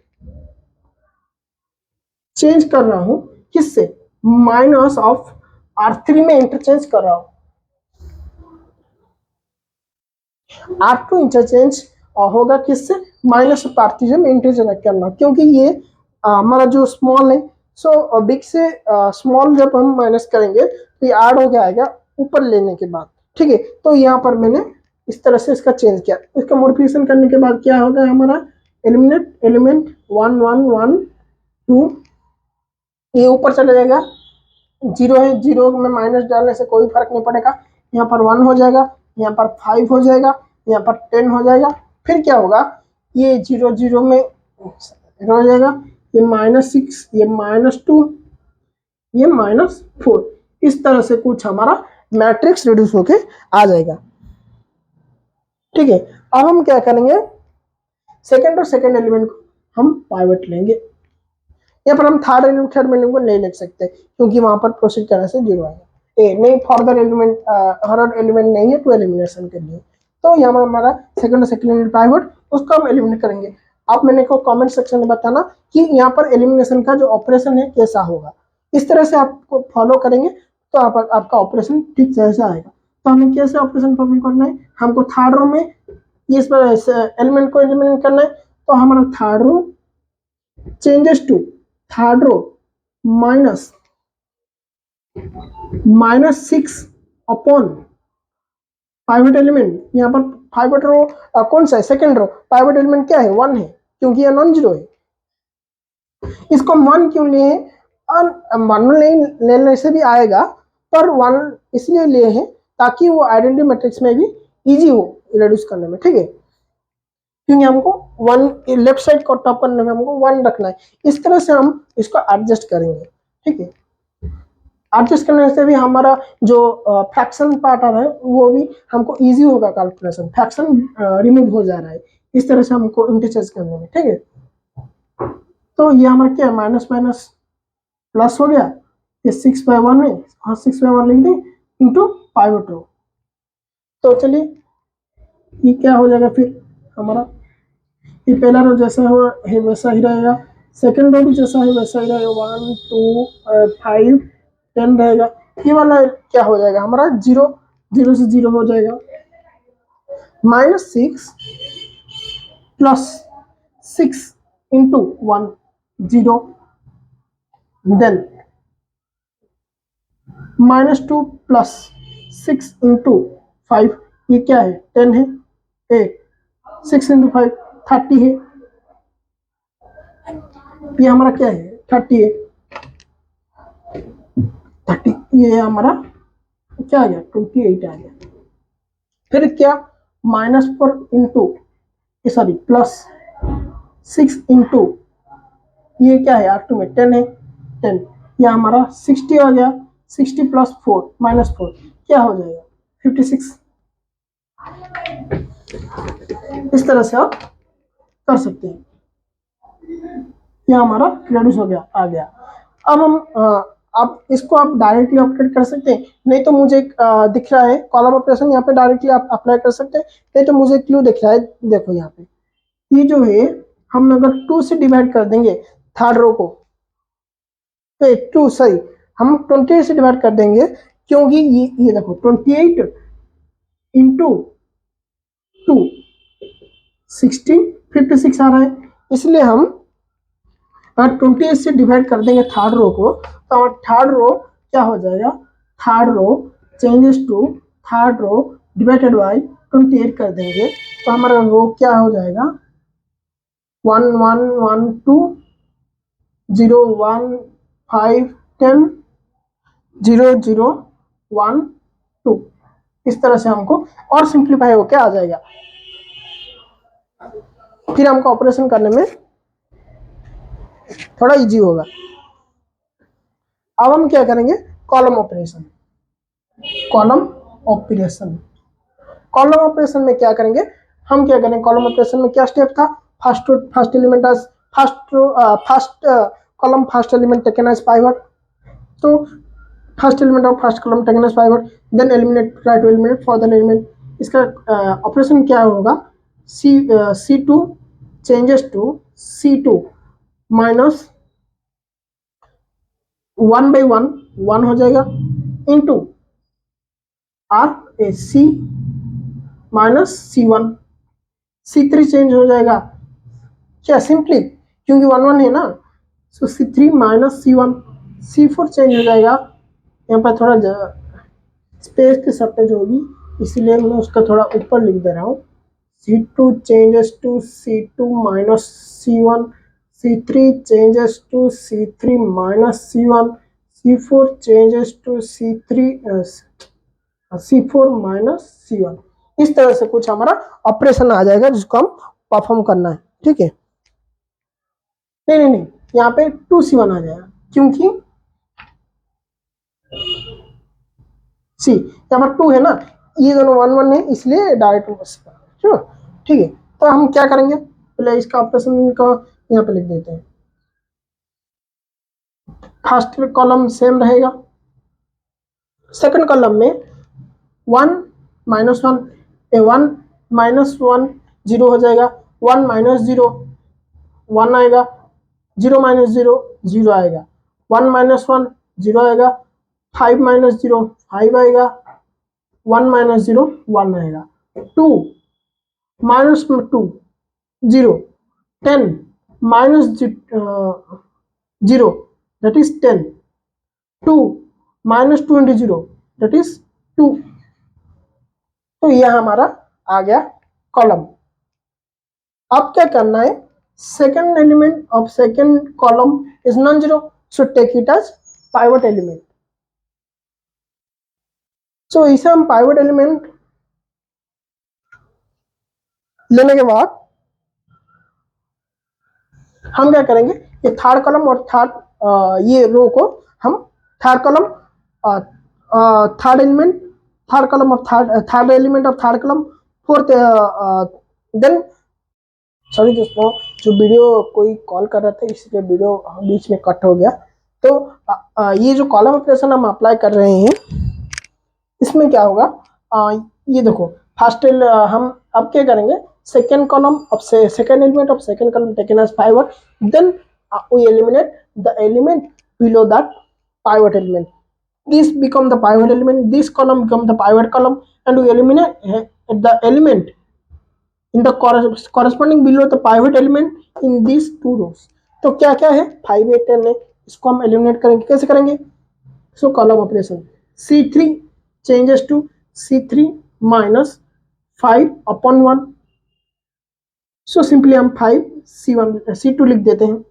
S1: चेंज कर रहा हूँ, किससे -R3 में इंटरचेंज कर रहा हूँ। R2 इंटरचेंज होगा किससे -R3 में इंटरचेंज करना, क्योंकि ये हमारा जो स्मॉल है, सो बिग से स्मॉल जब हम माइनस करेंगे तो ये ऐड हो जाएगा ऊपर लेने के बाद, ठीक है। तो यहाँ पर मैंने इस तरह से इसका चेंज किया। इसका मॉडिफिकेशन करने के बाद क्या होगा हमारा एलिमिनेट एलिमेंट 1 1 1 2, ये ऊपर चला जाएगा। 0 है, 0 में माइनस डालने से कोई फर्क नहीं पड़ेगा। यहाँ पर 1 हो जाएगा, यहाँ पर 5 हो जाएगा, यहाँ पर 10 हो जाएगा। फिर क्या होगा ये 0 0 में हो जाएगा, ये -6, ये -2, ये -4। इस तरह से कुछ हमारा मैट्रिक्स रिड्यूस होके आ जाएगा, ठीक है। अब हम क्या करेंगे सेकंड एलिमेंट को हम पाइवट लेंगे। यहाँ पर हम थर्ड एलिमेंट को नहीं ले सकते क्योंकि वहां पर प्रोसीड करने से 0 आएगा। नहीं फर्दर एलिमेंट नहीं है टू एलिमिनेशन के लिए, तो यहाँ पर हमारा सेकंड एलिमेंट पाइवट उसको हम एलिमिनेट करेंगे। आप मैंने को कमेंट सेक्शन में बताना कि यहाँ पर एलिमिनेशन का जो ऑपरेशन है कैसा होगा। इस तरह से आपको फॉलो करेंगे तो आपका ऑपरेशन ठीक तरह से आएगा। तो हमें कैसे ऑपरेशन परफॉर्म करना है, हमको थर्ड रो में इस पर एलिमेंट को एलिमिनेट करना है। तो हमारा third row changes to third row -6 upon pivot element. यहाँ पर पाइवट रो कौन सा है सेकंड रो, पाइवट एलिमेंट क्या है 1 है क्योंकि यह नॉन जीरो है। इसको 1 क्यों लिए हैं 1 लेने से भी आएगा, पर 1 इसलिए लिए हैं ताकि वो आइडेंटिटी मैट्रिक्स में भी इजी हो रिड्यूस करने में, ठीक है। क्योंकि हमको 1 लेफ्ट साइड को टॉप करने में हमको 1 रखना है। इस तरह से हम इसको एडजस्ट करेंगे, ठीक है। एडजस्ट करने से भी हमारा जो फ्रैक्शन पार्ट आ रहा है वो भी हमको इजी होगा, कैलकुलेशन फ्रैक्शन रिमूव हो जा रहा है इस तरह से हमको इंटरचेंज करने में, ठीक है। तो ये हमारा क्या है, माइनस माइनस प्लस हो गया, ये 6/1 है, हाँ 6/1 लिख दें इंटू पाइवट रो। तो चलिए ये क्या हो जाएगा फिर हमारा, ये पहला रो जैसा हो है वैसा ही रहेगा, सेकंड रो भी जैसा है वैसा ही रहेगा, 1 2 5 10 रहेगा। ये वाला क्या हो जाएगा हमारा, जीरो, जीरो से जीरो हो जाएगा, -6 plus 6 into 1 0, then -2 plus 6 into 5, ये क्या है 10 है, ए 6 इंटू 5 30 है, ये हमारा क्या है 30 है, 30, ये हमारा क्या आ गया 28 आ गया। फिर क्या -4 इंटू सॉरी प्लस 6 इंटू ये क्या है R2 में 10 है, 10, ये हमारा 60 आ गया, 60 प्लस 4 -4 क्या हो जाएगा 56। इस तरह से आप कर सकते हैं, ये हमारा रेड्यूस हो गया आ गया। अब हम अब इसको आप डायरेक्टली ऑपरेट कर सकते हैं, नहीं तो मुझे दिख रहा है कॉलम ऑपरेशन, यहाँ पे डायरेक्टली आप अप्लाई कर सकते हैं, नहीं तो मुझे क्यों दिख रहा है, देखो यहाँ पे ये जो है हम अगर 2 से डिवाइड कर देंगे थर्ड रो को, 2 सही, हम 28 से डिवाइड कर देंगे, क्योंकि ये देखो 28 इंटू 2 60 56 आ रहा है, इसलिए हम अगर 28 से डिवाइड कर देंगे थर्ड रो को, तो हमारा थर्ड रो क्या हो जाएगा, third row changes to third row divided by 28 कर देंगे, तो हमारा रो क्या हो जाएगा 1 1 1 2 0 1 5 10 0 0 1 2, इस तरह से हमको और सिंप्लीफाई होके आ जाएगा, फिर हमको ऑपरेशन करने में थोड़ा इजी होगा। अब हम क्या करेंगे, column operation, column operation, column operation में क्या करेंगे, हम क्या करेंगे कॉलम ऑपरेशन में क्या स्टेप था, first element as first column first element taken as pivot, तो first element of first column taken as pivot, then eliminate try to eliminate further element, इसका ऑपरेशन क्या होगा, C2 changes to C2 minus 1/1 1 हो जाएगा into C minus C1, C3 change हो जाएगा क्या सिंपली, क्योंकि 1 1 है ना, सो C3 minus C1, C4 change हो जाएगा, यहाँ पर थोड़ा स्पेस की शॉर्टेज होगी इसीलिए मैं उसका थोड़ा ऊपर लिख दे रहा हूँ, C2 changes to C2 minus C1, C3 changes to C3 minus C1, C4 changes to C4 minus C1, इस तरह से कुछ हमारा ऑपरेशन आ जाएगा जिसको हम परफॉर्म करना है, ठीक है। नहीं नहीं नहीं, यहाँ पे 2C1 आ जाएगा, क्योंकि सी यहाँ पर 2 है ना, ये दोनों 1 1 है, इसलिए डायरेक्ट ठीक है। तो हम क्या करेंगे, पहले इसका ऑपरेशन का यहाँ पे लिख देते हैं, फर्स्ट कॉलम सेम रहेगा, सेकंड कॉलम में 1 -1 1 -1 0 हो जाएगा, 1 -0 1 आएगा, 0 -0 0 आएगा, 1 -1 0 आएगा, 5 -0 5 आएगा, 1 -0 1 आएगा, 2 -2 0 10 -0 that is 10, 2 -2 into 0 that is 2, तो यह हमारा आ गया कॉलम। अब क्या करना है, second element of second column is non zero, so take it as pivot element, so इसे हम पाइवट एलिमेंट लेने के बाद हम क्या करेंगे, ये थर्ड कॉलम और थर्ड ये रो को हम third column third element, third column of third element of third column, fourth, then sorry दोस्तों, जो वीडियो कोई कॉल कर रहा था इसलिए वीडियो बीच में कट हो गया। तो ये जो कॉलम ऑपरेशन हम अप्लाई कर रहे हैं इसमें क्या होगा, ये देखो फर्स्ट हम अब क्या करेंगे, second column of second element of second column taken as pivot, then we eliminate the element below that pivot element. This become the pivot element, this column become the pivot column, and we eliminate the element in the corresponding below the pivot element in these two rows. तो क्या क्या है 5 8 10 है, इसको हम एलिमिनेट करेंगे, कैसे करेंगे, सो column operation C3 changes to C3 minus 5 upon 1, so simply हम 5 C1 C2 लिख देते हैं,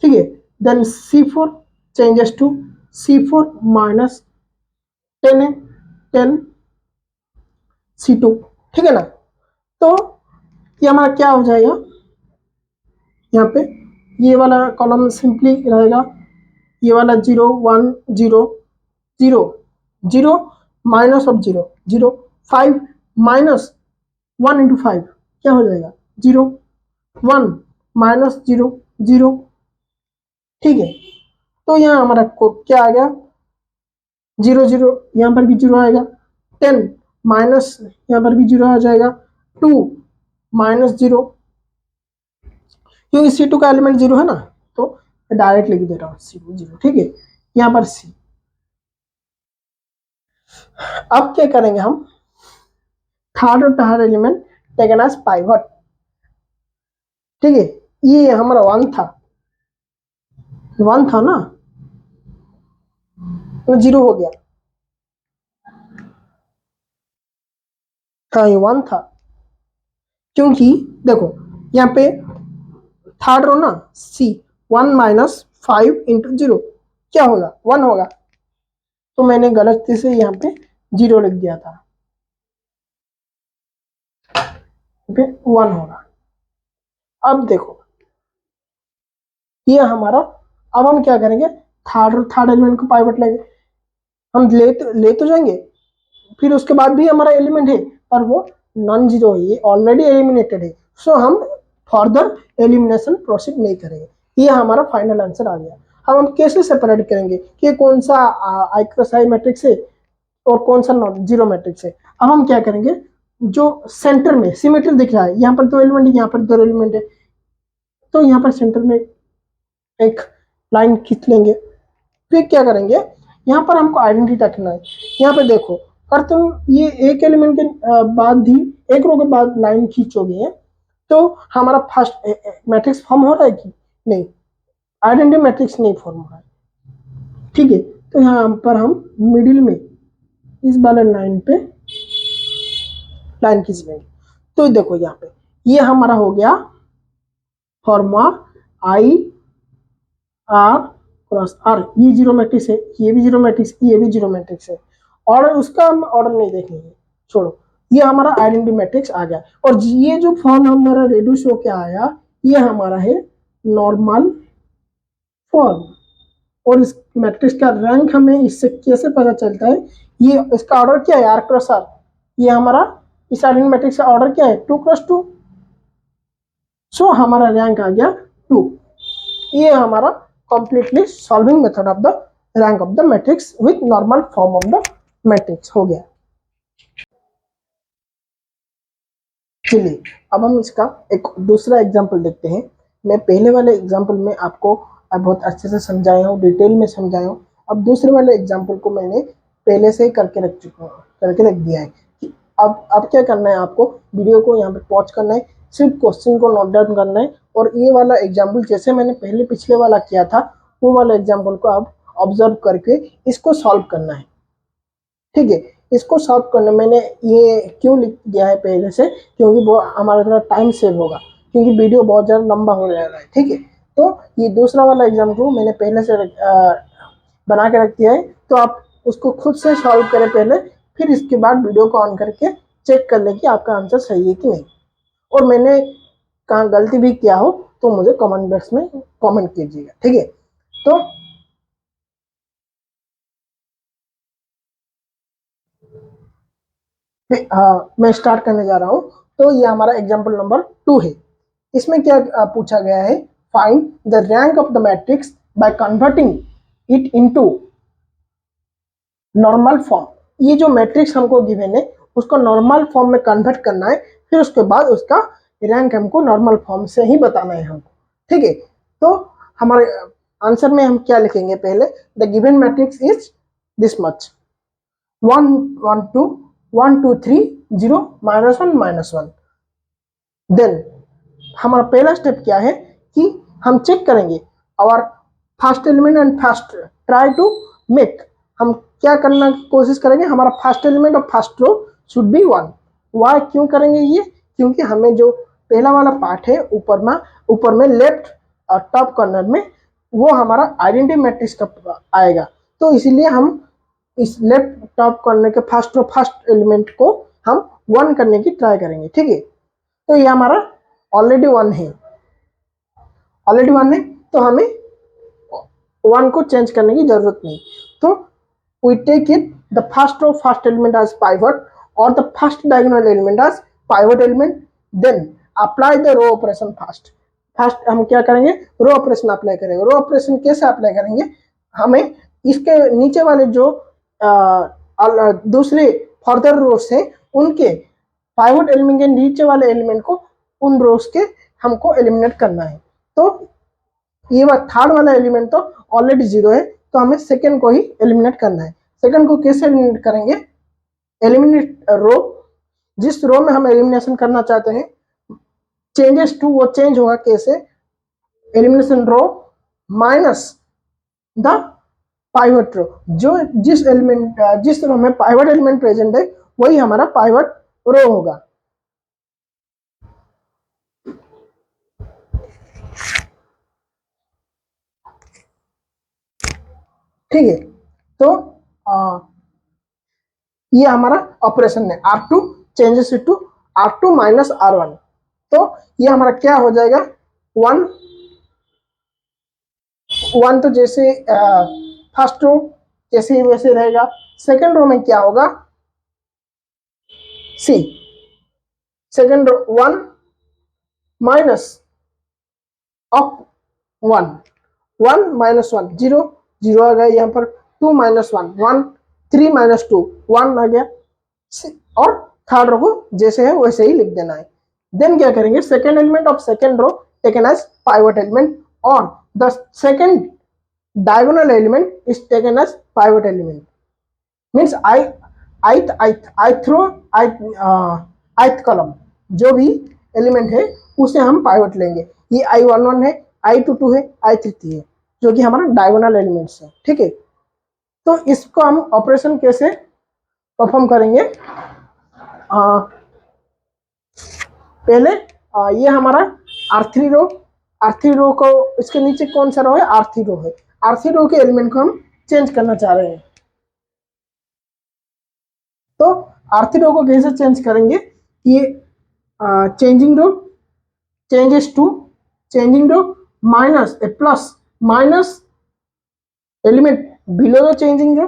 S1: ठीक है, then C4 changes to C4 minus 10 है 10 C2, ठीक है ना। तो ये हमारा क्या हो जाएगा, यहाँ पे ये वाला कॉलम सिंपली रहेगा, ये वाला 0 1 0 0 0 माइनस ऑफ 0 0 5 माइनस 1 इंटू 5 क्या हो जाएगा 0 1 माइनस 0 0, ठीक है। तो यहाँ हमारा क्या आ गया 0 0, यहाँ पर भी 0 आएगा, 10 माइनस यहाँ पर भी 0 आ जाएगा, 2 माइनस 0, क्योंकि C2 का एलिमेंट 0 है ना, तो डायरेक्ट लिख दे रहा हूँ C2 0, ठीक है। यहाँ पर C, अब क्या करेंगे हम, थर्ड और third element taken as pivot, ठीक है, ये हमारा 1 था ना, तो 0 हो गया, हाँ ये 1 था, क्योंकि देखो यहाँ पे थर्ड रो ना C 1 माइनस 5 इंटू 0 क्या होगा 1 होगा, तो मैंने गलती से यहाँ पे 0 लिख दिया था, पे 1 होगा। अब देखो ये हमारा, अब हम क्या करेंगे, थर्ड एलिमेंट को पाइवट लेंगे, हम ले तो जाएंगे, फिर उसके बाद भी हमारा एलिमेंट है और वो नॉन जीरो है, ये ऑलरेडी एलिमिनेटेड है, सो हम फर्दर एलिमिनेशन प्रोसीड नहीं करेंगे, ये हमारा फाइनल आंसर आ गया। अब हम कैसे सेपरेट करेंगे कि कौन सा आइक्रोसाई मैट्रिक्स है और कौन सा नॉन जीरो मैट्रिक्स है। अब हम क्या करेंगे, जो सेंटर में सिमेट्री दिख रहा है, यहाँ पर 2 एलिमेंट है, यहाँ पर 2 एलिमेंट है, तो यहाँ पर सेंटर में एक लाइन खींच लेंगे, फिर क्या करेंगे, यहाँ पर हमको आइडेंटिटी रखना है, यहाँ पे देखो अगर तुम ये एक एलिमेंट के बाद भी एक रो के बाद लाइन खींचोगे तो हमारा फर्स्ट मैट्रिक्स फॉर्म हो रहा है कि नहीं, आइडेंटिटी मैट्रिक्स नहीं फॉर्म हो रहा है, ठीक है। तो यहाँ पर हम मिडिल में इस वाले लाइन पे लाइन खींच लेंगे, तो देखो यहाँ पे ये हमारा हो गया formula I R cross R, ये जीरो मैट्रिक्स है, ये भी जीरो मैट्रिक्स, ये भी जीरो मैट्रिक्स है, ऑर्डर उसका हम ऑर्डर नहीं देखेंगे, छोड़ो, ये हमारा आइडेंटिटी मैट्रिक्स आ गया, और ये जो फॉर्म हमारा रेड्यूस होके आया ये हमारा है नॉर्मल फॉर्म, और इस मैट्रिक्स का रैंक हमें इससे कैसे पता चलता है, ये इसका ऑर्डर क्या है आर क्रॉस आर, ये हमारा इस आइडेंटिटी मैट्रिक्स का ऑर्डर क्या है 2 क्रॉस 2, सो हमारा रैंक आ गया 2, ये हमारा completely solving method of the rank of the matrix with normal form of the matrix हो गया। चलिए अब हम इसका एक दूसरा एग्जांपल देखते हैं। मैं पहले वाले एग्जांपल में आपको बहुत अच्छे से समझाया हूँ, डिटेल में समझाया हूँ, अब दूसरे वाले एग्जांपल को मैंने पहले से ही करके रख दिया है कि अब क्या करना है, आपको वीडियो को यहाँ पे पॉज करना है, सिर्फ क्वेश्चन को नोट डाउन करना है, और ये वाला एग्जाम्पल जैसे मैंने पहले पिछले वाला किया था वो वाला एग्जाम्पल को आप ऑब्जर्व करके इसको सॉल्व करना है, ठीक है। इसको सॉल्व करना मैंने ये क्यों लिख दिया है पहले से, क्योंकि वो हमारा थोड़ा टाइम सेव होगा, क्योंकि वीडियो बहुत ज़्यादा लंबा हो जा रहा है, ठीक है। तो ये दूसरा वाला एग्जाम्पल मैंने पहले से बना के रख दिया है, तो आप उसको खुद से सॉल्व करें पहले, फिर इसके बाद वीडियो को ऑन करके चेक कर लें कि आपका आंसर सही है कि नहीं, और मैंने कहाँ गलती भी किया हो तो मुझे कमेंट बॉक्स में कमेंट कीजिएगा, ठीक है। तो मैं स्टार्ट करने जा रहा हूं। तो ये हमारा एग्जाम्पल नंबर 2 है। इसमें क्या पूछा गया है, find the rank of the matrix by converting it into normal form. ये जो मैट्रिक्स हमको गिवन है उसको नॉर्मल फॉर्म में कन्वर्ट करना है, फिर उसके बाद उसका रैंक हमको नॉर्मल फॉर्म से ही बताना है हमको। ठीक है, तो हमारे आंसर में हम क्या लिखेंगे, पहले the given matrix is this much 1 1 2 1 2 3 0 -1 -1। देन हमारा पहला स्टेप क्या है कि हम चेक करेंगे और first element and first try to make. हम क्या करना की कोशिश करेंगे, हमारा फर्स्ट एलिमेंट और first row should be 1। Why क्यों करेंगे ये, क्योंकि हमें जो पहला वाला पार्ट है ऊपर में लेफ्ट और टॉप कॉर्नर में वो हमारा आइडेंटिटी मैट्रिक्स का आएगा। तो इसीलिए हम इस लेफ्ट टॉप कॉर्नर के फर्स्ट एलिमेंट को हम 1 करने की ट्राई करेंगे। ठीक है, तो ये हमारा ऑलरेडी 1 है, तो हमें 1 को चेंज करने की जरूरत नहीं। तो we take it the first row first element as pivot or the first diagonal element as pivot element, then apply the row operation first हम क्या करेंगे, रो ऑपरेशन अप्लाई करेंगे। रो ऑपरेशन कैसे अप्लाई करेंगे, हमें इसके नीचे वाले जो दूसरे फर्दर रोज है उनके पाइवट एलिमेंट के नीचे वाले एलिमेंट को उन रोज के हमको एलिमिनेट करना है। तो ये थर्ड वाला एलिमेंट तो ऑलरेडी 0 है, तो हमें सेकंड को ही एलिमिनेट करना है। सेकंड को कैसे एलिमिनेट करेंगे, एलिमिनेट रो, जिस रो में हम एलिमिनेशन करना चाहते हैं चेंजेस टू, वो चेंज होगा कैसे, elimination row minus the pivot row. जो जिस रो में पाइवट एलिमेंट प्रेजेंट है वही हमारा पाइवट रो होगा। ठीक है, तो ये हमारा ऑपरेशन है R2 changes to R2 minus R1। तो ये हमारा क्या हो जाएगा, 1 1 तो जैसे फर्स्ट रो जैसे ही वैसे रहेगा। सेकंड रो में क्या होगा, C second row 1 minus of 1 1 minus 1 0 0 आ गया यहाँ पर, 2 माइनस 1 1 3 माइनस 2 1 आ गया, और थर्ड रो को जैसे है वैसे ही लिख देना है। देन क्या करेंगे, second element of second row taken as pivot element और the second diagonal element is taken as pivot element. Means ith column जो भी एलिमेंट है उसे हम पाइवट लेंगे। ये I11 है, I22 है, I33 है, जो कि हमारा डायगोनल एलिमेंट्स है। ठीक है, तो इसको हम ऑपरेशन कैसे परफॉर्म करेंगे, पहले ये हमारा R3 रो को, इसके नीचे कौन सा रो है, R3 रो है। R3 रो के एलिमेंट को हम चेंज करना चाह रहे हैं। तो R3 रो को कैसे चेंज करेंगे, ये changing row changes to changing row minus A plus minus element below the changing row,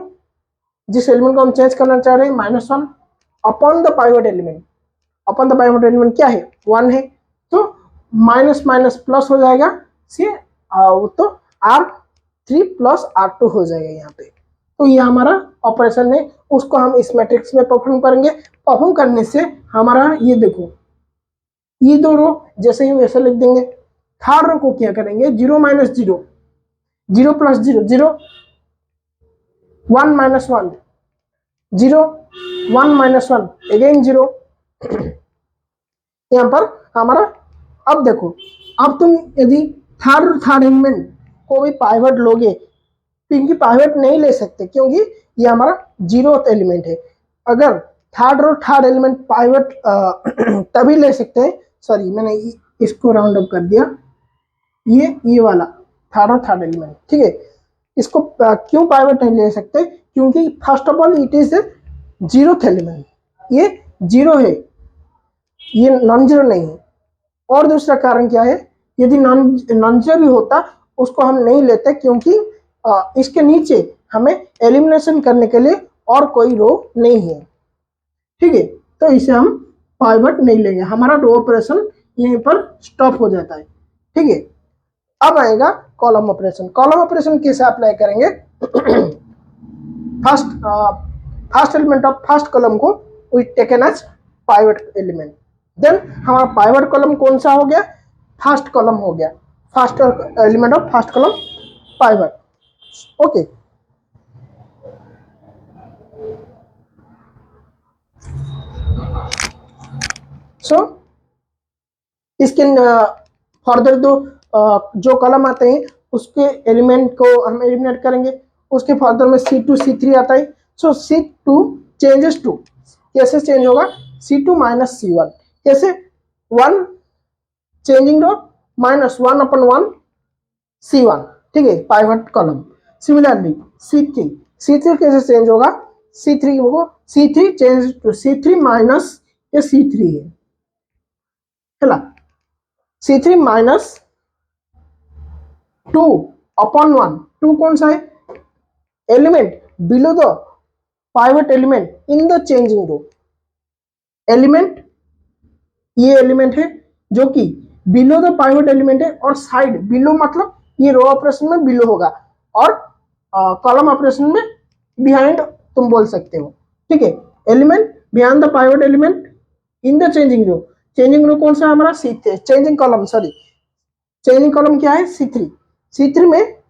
S1: जिस एलिमेंट को हम चेंज करना चाह रहे हैं -1 upon the pivot element. Upon the pivot element क्या है, 1 है, तो माइनस माइनस प्लस हो जाएगा, तो R3 प्लस R2 हो जाएगा यहाँ पे। तो ये हमारा ऑपरेशन है, उसको हम इस मैट्रिक्स में परफॉर्म करेंगे। परफॉर्म करने से हमारा ये देखो, ये दो रो जैसे ही वैसे लिख देंगे। थर्ड रो को क्या करेंगे, 0 minus 0 0 plus 0 0 1 minus 1 0 1 minus 1 again 0। यहाँ पर हमारा, अब देखो, अब तुम यदि थर्ड एलिमेंट को भी पाइवट लोगे, क्योंकि पाइवट नहीं ले सकते क्योंकि ये हमारा 0th एलिमेंट है। अगर थर्ड एलिमेंट पाइवट तभी ले सकते हैं, सॉरी मैंने इसको राउंड अप कर दिया, ये वाला थर्ड एलिमेंट। ठीक है, इसको क्यों पाइवट नहीं ले सकते, क्योंकि first of all it is 0th element, ये 0 है, ये नॉन जीरो नहीं है। और दूसरा कारण क्या है, यदि नॉन जीरो भी होता उसको हम नहीं लेते, क्योंकि इसके नीचे हमें एलिमिनेशन करने के लिए और कोई रो नहीं है। ठीक है, तो इसे हम पाइवट नहीं लेंगे, हमारा रो ऑपरेशन यहीं पर स्टॉप हो जाता है। ठीक है, अब आएगा कॉलम ऑपरेशन। कॉलम ऑपरेशन कैसे अप्लाई करेंगे? First first element of first column को we taken as pivot element, then हमारा पाइवट कॉलम कौन सा हो गया? फर्स्ट कॉलम हो गया, first element of first column pivot. Okay, so इसके फर्दर दो जो कॉलम आते हैं उसके एलिमेंट को हम एलिमिनेट करेंगे। उसके फर्दर में C2 C3 आता है। सो C2 चेंजेस टू, कैसे चेंज होगा? C2 माइनस C1, कैसे? 1 चेंजिंग रो माइनस 1/1 C1, ठीक है, पाइवट कॉलम। सिमिलरली C3 कैसे चेंज होगा? C3 change to C3 minus, ये C3 है, है C3 माइनस 2/1, 2 कौन सा है? Element below the pivot element in the changing row. Element, ये एलिमेंट है जो कि बिलो द पाइवट एलिमेंट है, और साइड बिलो मतलब ये रो ऑपरेशन में बिलो होगा, और कॉलम ऑपरेशन में बिहाइंड तुम बोल सकते हो। ठीक है, element behind the pivot element in the changing row. Changing row कौन सा है हमारा? Changing column, sorry, changing column क्या है? C3 में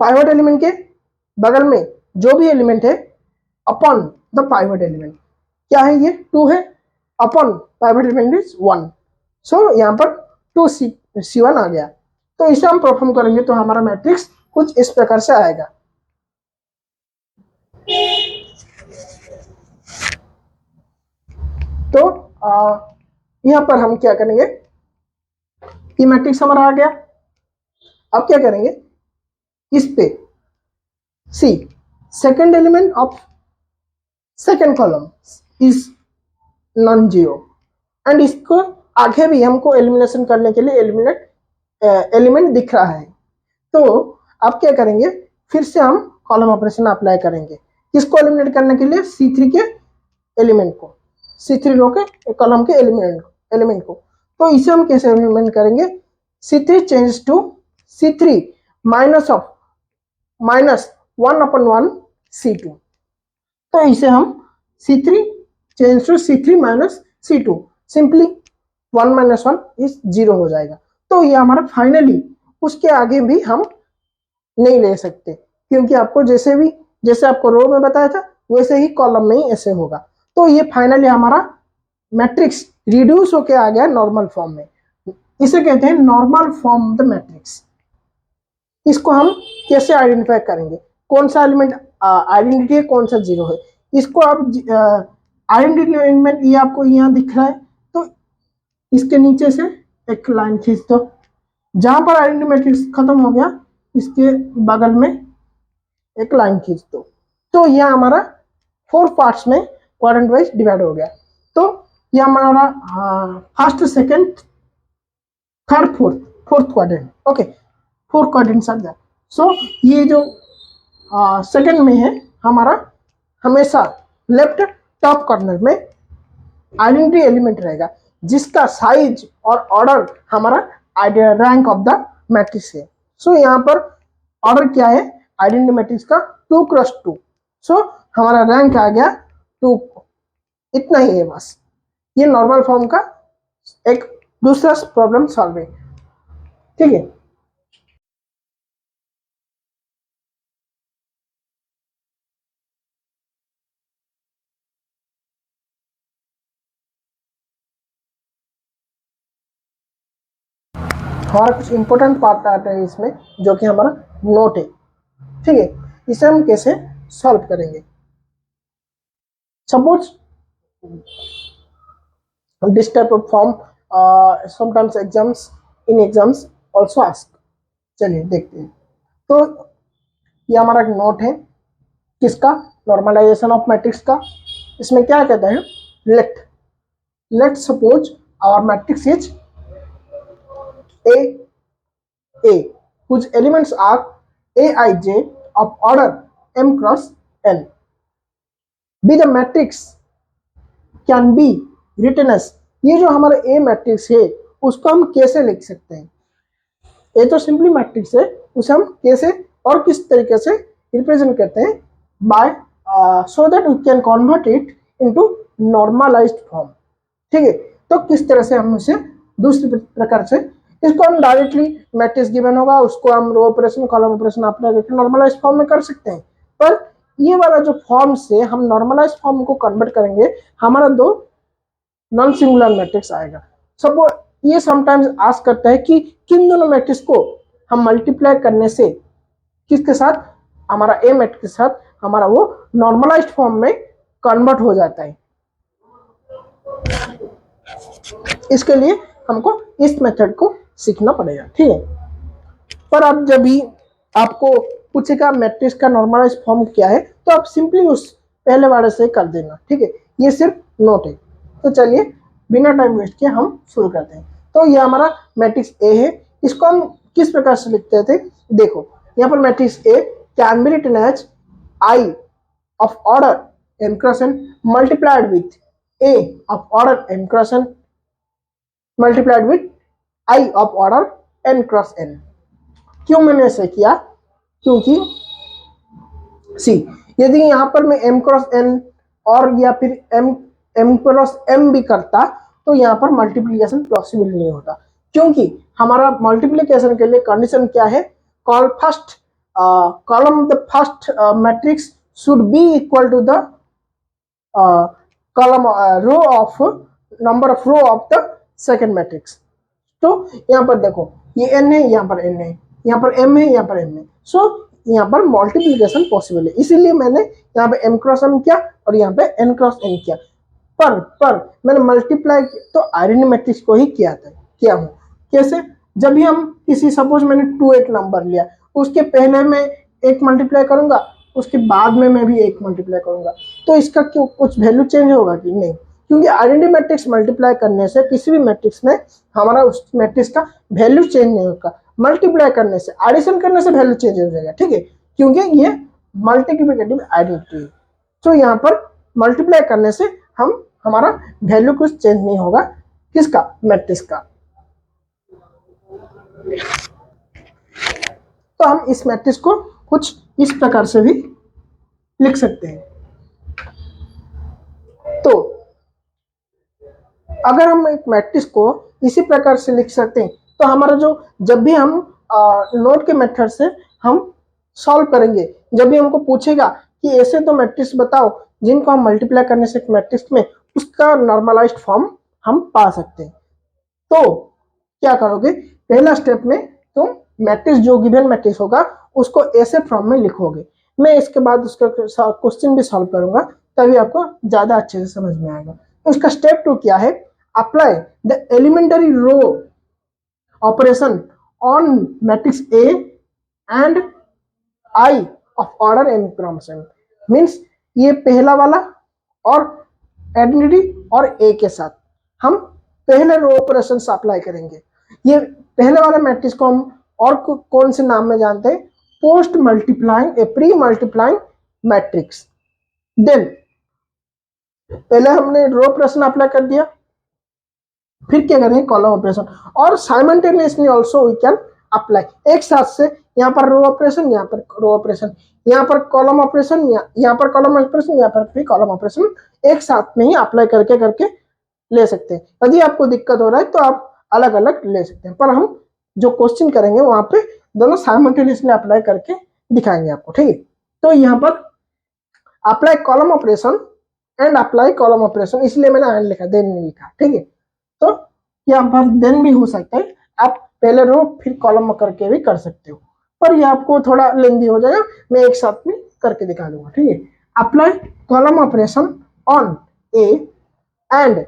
S1: पाइवट एलिमेंट के बगल में जो भी एलिमेंट है अपॉन द पाइवट एलिमेंट, क्या है? ये 2 है, अपॉन पाइवट एलिमेंट इज 1। सो यहाँ पर 2C1 आ गया। तो इसे हम परफॉर्म करेंगे तो हमारा मैट्रिक्स कुछ इस प्रकार से आएगा। तो यहाँ पर हम क्या करेंगे? ये मैट्रिक्स हमारा आ गया। अब क्या करेंगे? इस पे C second element of second column is non zero, and इसको आगे भी हमको एलिमिनेशन करने के लिए एलिमेंट दिख रहा है। तो अब क्या करेंगे? फिर से हम कॉलम ऑपरेशन अप्लाई करेंगे। किसको एलिमिनेट करने के लिए? C3 के एलिमेंट को, C3 रो के कॉलम के एलिमेंट को। तो इसे हम कैसे एलिमिनेट करेंगे? C3 change to C3 minus of minus 1/1 C2। तो इसे हम C3 change to C3 minus C2, simply 1 minus 1 is 0 हो जाएगा। तो ये हमारा फाइनली, उसके आगे भी हम नहीं ले सकते, क्योंकि आपको जैसे आपको रो में बताया था वैसे ही कॉलम में ही ऐसे होगा। तो ये फाइनली हमारा मैट्रिक्स रिड्यूस होके आ गया नॉर्मल फॉर्म में। इसे कहते हैं normal form of the matrix. इसको हम कैसे आइडेंटिफाई करेंगे? कौन सा एलिमेंट आइडेंटिटी है, कौन सा जीरो है? इसको आप आइडेंटिटी एलिमेंट ये आपको यहाँ दिख रहा है, तो इसके नीचे से एक लाइन खींच दो। जहां पर आइडेंटिटी मैट्रिक्स खत्म हो गया, इसके बगल में एक लाइन खींच दो। तो यह हमारा 4 पार्ट्स में क्वाड्रेंट वाइज डिवाइड हो गया। तो यह हमारा first, second, third, fourth quadrant. Okay, 4 quadrants are there. So ये जो सेकंड में है हमारा, हमेशा लेफ्ट टॉप कॉर्नर में आइडेंटिटी एलिमेंट रहेगा, जिसका साइज और ऑर्डर हमारा रैंक ऑफ द मैट्रिक्स है। सो यहाँ पर ऑर्डर क्या है आइडेंटिटी मैट्रिक्स का? 2x2। सो हमारा रैंक आ गया 2। इतना ही है बस। ये नॉर्मल फॉर्म का एक दूसरा प्रॉब्लम सॉल्व है। ठीक है, हमारा कुछ इंपॉर्टेंट पार्ट आता है इसमें, जो कि हमारा नोट है। ठीक है, इसे हम कैसे सॉल्व करेंगे? Suppose this type of form sometimes exams also ask। चलिए देखते हैं। तो ये हमारा एक नोट है किसका? नॉर्मलाइजेशन ऑफ मैट्रिक्स का। इसमें क्या कहते हैं? Let suppose our matrix is A whose elements are Aij of order m cross n, be the matrix can be written as, ये जो हमारा ए मैट्रिक्स है उसको हम कैसे लिख सकते हैं? ये तो सिंपली मैट्रिक्स है, उसे हम कैसे और किस तरीके से रिप्रेजेंट करते हैं? By so that we can convert it into normalised form. ठीक है, तो किस तरह से हम उसे दूसरी प्रकार से, इसको हम डायरेक्टली मैट्रिक्स गिवन होगा उसको हम row operation column operation apply करके नॉर्मलाइज्ड फॉर्म में कर सकते हैं, पर ये वाला जो फॉर्म से हम नॉर्मलाइज्ड फॉर्म को कन्वर्ट करेंगे हमारा दो नॉन सिंगुलर मैट्रिक्स आएगा। सब ये समटाइम्स आस्क करता है कि किन दोनों मैट्रिक्स को हम मल्टीप्लाई करने से किसके साथ, हमारा ए मैट्रिक्स के साथ हमारा वो नॉर्मलाइज्ड फॉर्म में कन्वर्ट हो जाता है। इसके लिए हमको इस मेथड को सीखना पड़ेगा। ठीक है, पर अब जब भी आपको पूछेगा मैट्रिक्स का नॉर्मलाइज्ड फॉर्म क्या है तो आप सिंपली उस पहले वाले से कर देना। ठीक है, ये सिर्फ नोट है। तो चलिए बिना टाइम वेस्ट किए हम शुरू करते हैं। तो ये हमारा मैट्रिक्स ए है, इसको हम किस प्रकार से लिखते थे? देखो यहाँ पर matrix A can be written as I of order m cross n multiplied with a of order m cross n multiplied with i of order n cross n। क्यों मैंने ऐसे किया? क्योंकि सी यदि यहाँ पर मैं m क्रॉस n और या फिर m क्रॉस m भी करता तो यहाँ पर मल्टीप्लीकेशन पॉसिबल नहीं होता, क्योंकि हमारा मल्टीप्लीकेशन के लिए कंडीशन क्या है? Column the first matrix should be equal to the column row of number of row of the second matrix. तो यहाँ पर देखो ये n है, यहाँ पर n है, यहाँ पर m है, यहाँ पर m है, सो यहाँ पर मल्टीप्लीकेशन पॉसिबल है, इसीलिए मैंने यहाँ पे m क्रॉस m किया और यहाँ पे n क्रॉस n किया। पर मैंने मल्टीप्लाई तो आयरन मैट्रिक्स को ही किया हूँ। कैसे? जब भी हम किसी, सपोज मैंने 2 एक नंबर लिया, उसके पहले मैं एक मल्टीप्लाई करूंगा, उसके बाद में मैं भी एक मल्टीप्लाई करूंगा, तो इसका क्यों कुछ वैल्यू चेंज होगा कि नहीं? क्योंकि आइडेंटिटी मैट्रिक्स मल्टीप्लाई करने से किसी भी मैट्रिक्स में हमारा उस मैट्रिक्स का वैल्यू चेंज नहीं होगा, मल्टीप्लाई करने से, एडिशन करने से वैल्यू चेंज हो जाएगा। ठीक है, क्योंकि ये मल्टीप्लिकेटिव आइडेंटिटी है। तो यहाँ पर मल्टीप्लाई करने से हमारा वैल्यू कुछ चेंज नहीं होगा, किसका? मैट्रिक्स का। तो हम इस मैट्रिक्स को कुछ इस प्रकार से भी लिख सकते हैं। तो अगर हम एक मैट्रिक्स को इसी प्रकार से लिख सकते हैं तो हमारा जो, जब भी हम नोट के मेथड से हम सॉल्व करेंगे, जब भी हमको पूछेगा कि ऐसे तो मैट्रिक्स बताओ जिनको हम मल्टीप्लाई करने से एक मैट्रिक्स में उसका नॉर्मलाइज्ड फॉर्म हम पा सकते हैं, तो क्या करोगे? पहला स्टेप में तुम मैट्रिक्स, जो गिवन मैट्रिक्स होगा उसको ऐसे फॉर्म में लिखोगे। मैं इसके बाद उसका क्वेश्चन भी सॉल्व करूंगा, तभी आपको ज्यादा अच्छे से समझ में आएगा। तो इसका स्टेप 2 क्या है? Apply the elementary row operation on matrix A and I of order m cross n। Means ये पहला वाला और आइडेंटिटी और ए के साथ हम पहले रो ऑपरेशन से अप्लाई करेंगे। ये पहले वाला मैट्रिक्स को हम और कौन से नाम में जानते हैं? पोस्ट मल्टीप्लाइंग, ए प्री मल्टीप्लाइंग मैट्रिक्स। देन पहले हमने रो ऑपरेशन अप्लाई कर दिया, फिर क्या करेंगे? कॉलम ऑपरेशन, और simultaneously also we can apply, एक साथ से यहाँ पर रो ऑपरेशन, यहाँ पर रो ऑपरेशन, यहाँ पर कॉलम ऑपरेशन, यहाँ पर कॉलम ऑपरेशन, यहाँ पर भी कॉलम ऑपरेशन, एक साथ में ही अप्लाई करके ले सकते हैं। यदि आपको दिक्कत हो रहा है तो आप अलग अलग ले सकते हैं, पर हम जो क्वेश्चन करेंगे वहां पे दोनों साइमल्टेनियसली अप्लाई करके दिखाएंगे आपको। ठीक है, तो यहाँ पर apply column operation and apply column operation, इसलिए मैंने एंड लिखा, देन नहीं लिखा। ठीक है, तो यहाँ पर देन भी हो सकता है, आप पहले रो फिर कॉलम करके भी कर सकते हो, पर ये आपको थोड़ा लेंदी हो जाएगा, मैं एक साथ में करके दिखा दूंगा। ठीक है, apply column operation on A and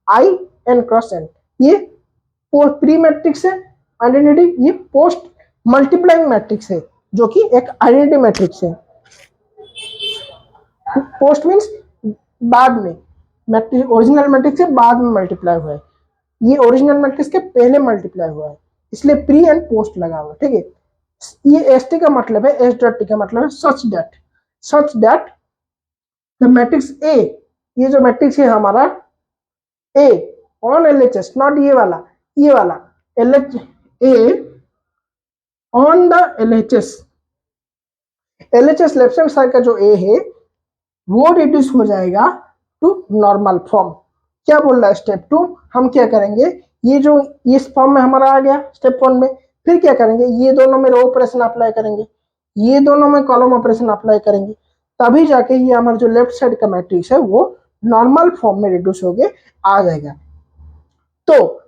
S1: I n cross n, ये प्री मैट्रिक्स है आइडेंटिटी, ये पोस्ट मल्टीप्लाइंग मैट्रिक्स है जो कि एक आइडेंटिटी मैट्रिक्स है। पोस्ट मीन्स बाद में, मैट्रिक्स ओरिजिनल मैट्रिक्स से बाद में मल्टीप्लाई हुआ है, ये ओरिजिनल मैट्रिक्स के पहले मल्टीप्लाई हुआ है, इसलिए प्री एंड पोस्ट लगा हुआ है। ठीक है, ये एस टी का मतलब है, एस डॉट टी का मतलब है such that the matrix A, ये जो मैट्रिक्स है हमारा ए ऑन LHS, नॉट ये वाला, ये वाला LH A on the LHS, LHS left hand side का जो ए है वो रिड्यूस हो जाएगा टू नॉर्मल फॉर्म। क्या बोल रहा है स्टेप 2, हम क्या करेंगे, ये जो इस फॉर्म में हमारा आ गया स्टेप 1 में, फिर क्या करेंगे, ये दोनों में रो ऑपरेशन अप्लाई करेंगे, ये दोनों में कॉलम ऑपरेशन अप्लाई करेंगे, तभी जाके ये हमारा जो लेफ्ट साइड का मैट्रिक्स है वो नॉर्मल फॉर्म में रिड्यूस होके आ जाएगा। तो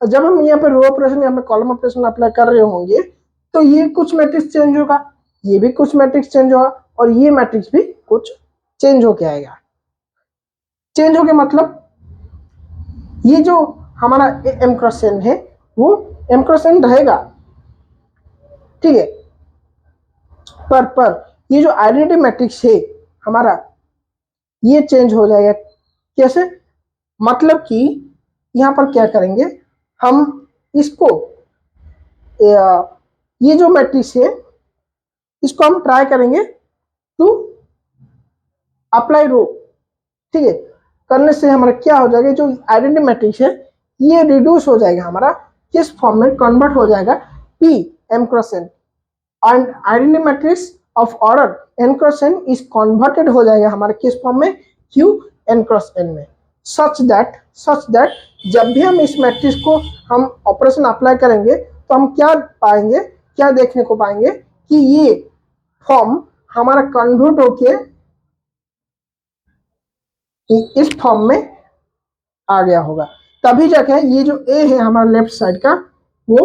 S1: जब हम यहाँ पे रो ऑपरेशन यहाँ पे कॉलम ऑपरेशन अप्लाई कर रहे होंगे तो ये कुछ मैट्रिक्स चेंज होगा, ये भी कुछ मैट्रिक्स चेंज होगा, और ये मैट्रिक्स भी कुछ चेंज होके आएगा। चेंज होके मतलब ये जो हमारा एम क्रॉस एन है वो एम क्रॉस एन रहेगा, ठीक है, पर ये जो आइडेंटिटी मैट्रिक्स है हमारा ये चेंज हो जाएगा। कैसे, मतलब कि यहाँ पर क्या करेंगे हम इसको, ये जो मैट्रिक्स है इसको हम ट्राई करेंगे टू अप्लाई रो, ठीक है, करने से हमारा क्या हो जाएगा, जो आइडेंटिटी मैट्रिक्स है ये रिड्यूस हो जाएगा, हमारा किस फॉर्म में कन्वर्ट हो जाएगा, P M cross N, and identity matrix of order n cross n is converted हो जाएगा हमारे किस फॉर्म में, क्यू एन क्रॉस एन में, सच दैट जब भी हम इस मैट्रिक्स को हम ऑपरेशन अप्लाई करेंगे तो हम क्या पाएंगे, क्या देखने को पाएंगे कि ये फॉर्म हमारा कन्वर्ट होके इस फॉर्म में आ गया होगा, तभी जाके ये जो ए है हमारा लेफ्ट साइड का वो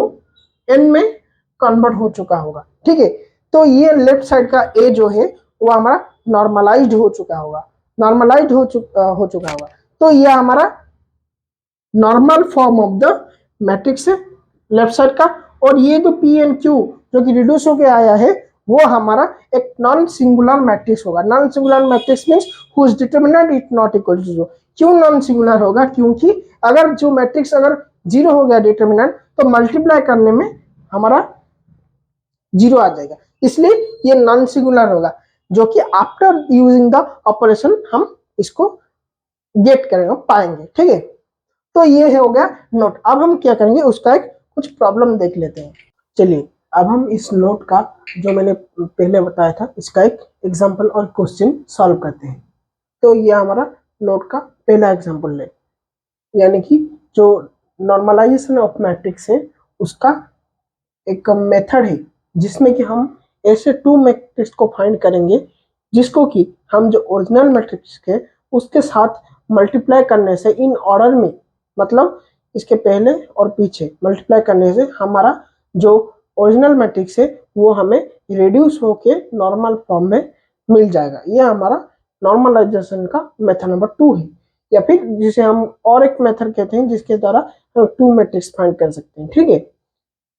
S1: एन में कन्वर्ट हो चुका होगा, ठीक है। तो ये लेफ्ट साइड का ए जो है वो हमारा नॉर्मलाइज्ड हो चुका होगा, नॉर्मलाइज्ड हो चुका होगा, तो ये हमारा normal form of the matrix है लेफ्ट साइड का। और ये जो पी एंड क्यू जो कि रिड्यूस होके आया है वो हमारा एक नॉन सिंगुलर मैट्रिक्स होगा। Non singular matrix means whose determinant is not equal to 0। क्यों नॉन सिंगुलर होगा, क्योंकि अगर जो मैट्रिक्स अगर 0 हो गया डिटरमिनेंट तो मल्टीप्लाई करने में हमारा 0 आ जाएगा, इसलिए ये नॉन सिंगुलर होगा, जो कि आफ्टर यूजिंग द ऑपरेशन हम इसको गेट करेंगे, पाएंगे, ठीक है। तो ये हो गया नोट। अब हम क्या करेंगे उसका एक कुछ प्रॉब्लम देख लेते हैं। चलिए अब हम इस नोट का जो मैंने पहले बताया था इसका एक एग्जांपल और क्वेश्चन सॉल्व करते हैं। तो ये हमारा नोट का पहला एग्जांपल है, यानी कि जो नॉर्मलाइजेशन ऑफ मैट्रिक्स है उसका एक मेथड है जिसमें कि हम ऐसे 2 मैट्रिक्स को फाइंड करेंगे जिसको कि हम जो ओरिजिनल मैट्रिक्स है उसके साथ मल्टीप्लाई करने से इन ऑर्डर में, मतलब इसके पहले और पीछे मल्टीप्लाई करने से हमारा जो ओरिजिनल मैट्रिक्स है वो हमें रिड्यूस होके नॉर्मल फॉर्म में मिल जाएगा। ये हमारा नॉर्मलाइजेशन का मेथड नंबर 2 है, या फिर जिसे हम और एक मेथड कहते हैं जिसके द्वारा हम 2 मैट्रिक्स फाइंड कर सकते हैं, ठीक है।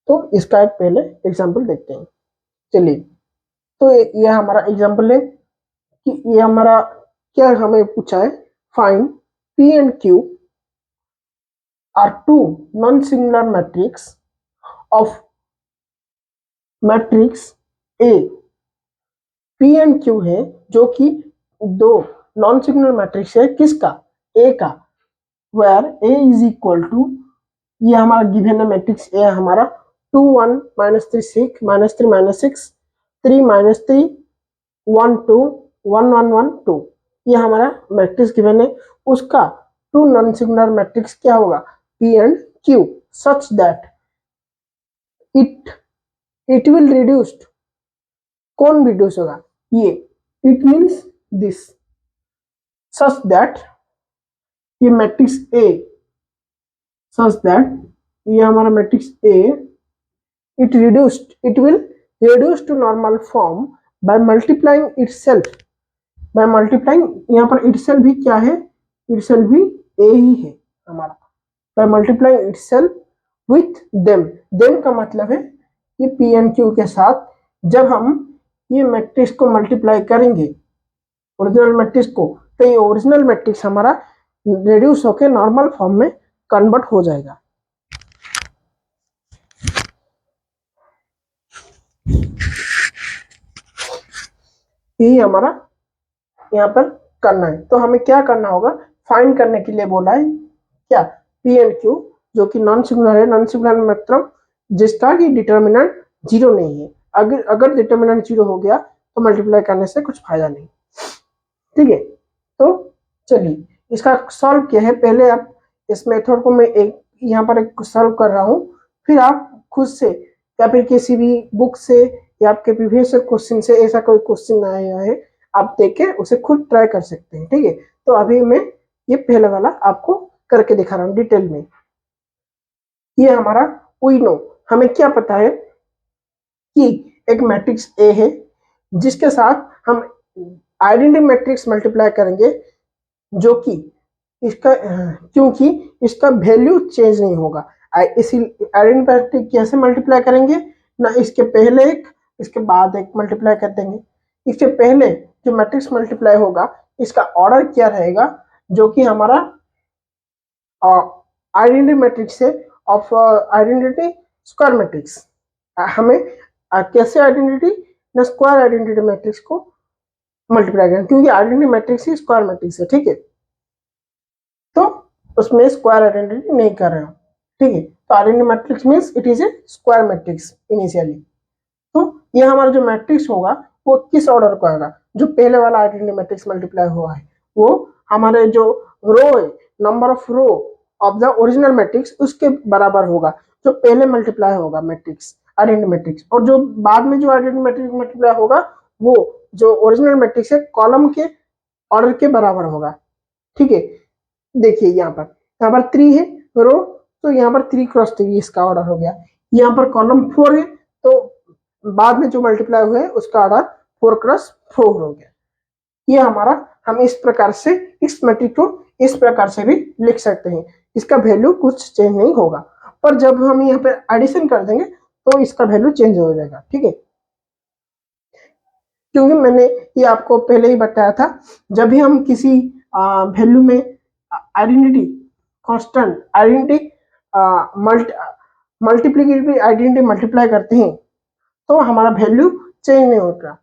S1: तो इसका एक पहले एग्जांपल देखते हैं। चलिए तो ये हमारा एग्जांपल है कि ये हमारा क्या हमें पूछा है, find P and Q R 2 non singular matrix of matrix A. P and Q है जो कि 2 नॉन सिंगुलर मैट्रिक्स है, किसका, ए का, where A is equal to, ये हमारा गिवन है मैट्रिक्स ए हमारा 2 1 -3 6 -3 -6 3 -3 1 2 1 1 1 2, ये हमारा मैट्रिक्स गिवन है, उसका 2 नॉन सिंगुलर मैट्रिक्स क्या होगा, P and Q, such that it will reduced, कौन रिड्यूस होगा, ये, it means this, such that ये मैट्रिक्स ए, सच दैट ये हमारा matrix A it will reduce to normal form by multiplying itself, by multiplying, यहाँ पर itself भी क्या है, itself भी a ही है हमारा, by multiplying itself with them का मतलब है ये p and q के साथ जब हम ये मैट्रिक्स को मल्टीप्लाई करेंगे ओरिजिनल मैट्रिक्स को, तो ये ओरिजिनल मैट्रिक्स हमारा रिड्यूस होकर नॉर्मल फॉर्म में कन्वर्ट हो जाएगा। यही हमारा यहाँ पर करना है। तो हमें क्या करना होगा, फाइंड करने के लिए बोला है क्या, पी एंड क्यू, जो कि नॉन सिंगुलर है। नॉन सिंगुलर मतलब जिसका कि डिटर्मिनेंट जीरो नहीं है। अगर अगर डिटर्मिनेंट जीरो हो गया तो मल्टीप्लाई करने से कुछ फायदा नहीं। ठीक है, तो चलिए इसका सॉल्व किया है। पहले आप इस मेथड को मैं एक यहाँ पर एक सॉल्व कर रहा हूँ, फिर आप खुद से या फिर किसी भी बुक से या आपके प्रीवियस क्वेश्चन से ऐसा कोई क्वेश्चन आया है आप देख के उसे खुद ट्राई कर सकते हैं। ठीक है, तो अभी मैं ये पहले वाला आपको करके दिखा रहा हूँ डिटेल में। ये हमारा वी नो, हमें क्या पता है कि एक मैट्रिक्स ए है जिसके साथ हम आइडेंटिटी मैट्रिक्स मल्टीप्लाई करेंगे, जो कि इसका क्योंकि इसका वैल्यू चेंज नहीं होगा। इसी आइडेंटिटी मैट्रिक्स कैसे मल्टीप्लाई करेंगे ना, इसके पहले एक इसके बाद एक मल्टीप्लाई कर देंगे। इससे पहले जो मैट्रिक्स मल्टीप्लाई होगा इसका ऑर्डर क्या रहेगा, जो कि हमारा आइडेंटिटी मैट्रिक्स है ऑफ आइडेंटिटी स्क्वायर मैट्रिक्स। हमें कैसे आइडेंटिटी ना स्क्वायर आइडेंटिटी मैट्रिक्स को मल्टीप्लाई करें, क्योंकि आइडेंटिटी मैट्रिक्स ही स्क्वायर मैट्रिक्स है। ठीक है, तो उसमें स्क्वायर आइडेंटिटी नहीं कर रहे हो। ठीक है, तो identity matrix means it is a square matrix initially. तो ये हमारा जो मैट्रिक्स होगा वो किस ऑर्डर को आएगा, जो पहले वाला आइडेंटिटी मैट्रिक्स मल्टीप्लाई हुआ है वो हमारे जो रो है, number of row of the original matrix उसके बराबर होगा, जो पहले मल्टीप्लाई होगा मैट्रिक्स आइडेंटिटी मैट्रिक्स। और जो बाद में जो आइडेंटिटी मैट्रिक्स मल्टीप्लाई होगा वो जो ओरिजिनल मैट्रिक्स है कॉलम के ऑर्डर के बराबर होगा। ठीक है, देखिए यहाँ पर 3 है रो, तो यहाँ पर 3 क्रॉस 3 इसका ऑर्डर हो गया। यहाँ पर कॉलम 4 है, तो बाद में जो मल्टीप्लाई हुए हैं उसका ऑर्डर 4 क्रॉस 4 हो गया। ये हमारा, हम इस प्रकार से इस मैट्रिक्स को इस प्रकार से भी लिख सकते हैं। इसका वैल्यू कुछ चेंज नहीं होगा, पर जब हम यहाँ पे एडिशन कर देंगे तो इसका वैल्यू चेंज हो जाएगा। ठीक है, क्योंकि मैंने ये आपको पहले ही बताया था, जब भी हम किसी वैल्यू में identity constant identity multiplicative identity multiply करते हैं तो हमारा वैल्यू चेंज नहीं होता।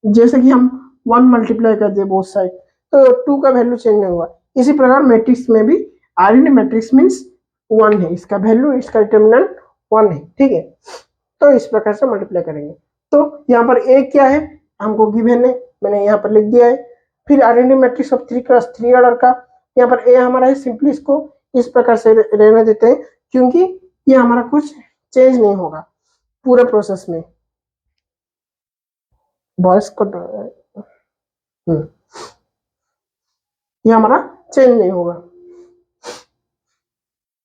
S1: जैसे कि हम 1 मल्टीप्लाई कर दिए बोथ साइड तो 2 का वैल्यू चेंज नहीं हुआ। इसी प्रकार मैट्रिक्स में भी आइडेंटिटी मैट्रिक्स मींस 1 है, इसका वैल्यू इसका डिटर्मिनेंट 1 है। ठीक है, तो इस प्रकार से मल्टीप्लाई करेंगे। तो यहाँ पर ए क्या है हमको गिवन है, मैंने यहाँ पर लिख दिया है। फिर identity matrix of 3 cross 3 order का, यहाँ पर ए हमारा है, सिंपली इसको इस प्रकार से रहने देते हैं क्योंकि ये हमारा कुछ चेंज नहीं होगा पूरे प्रोसेस में। वॉइस को ये हमारा चेंज नहीं होगा।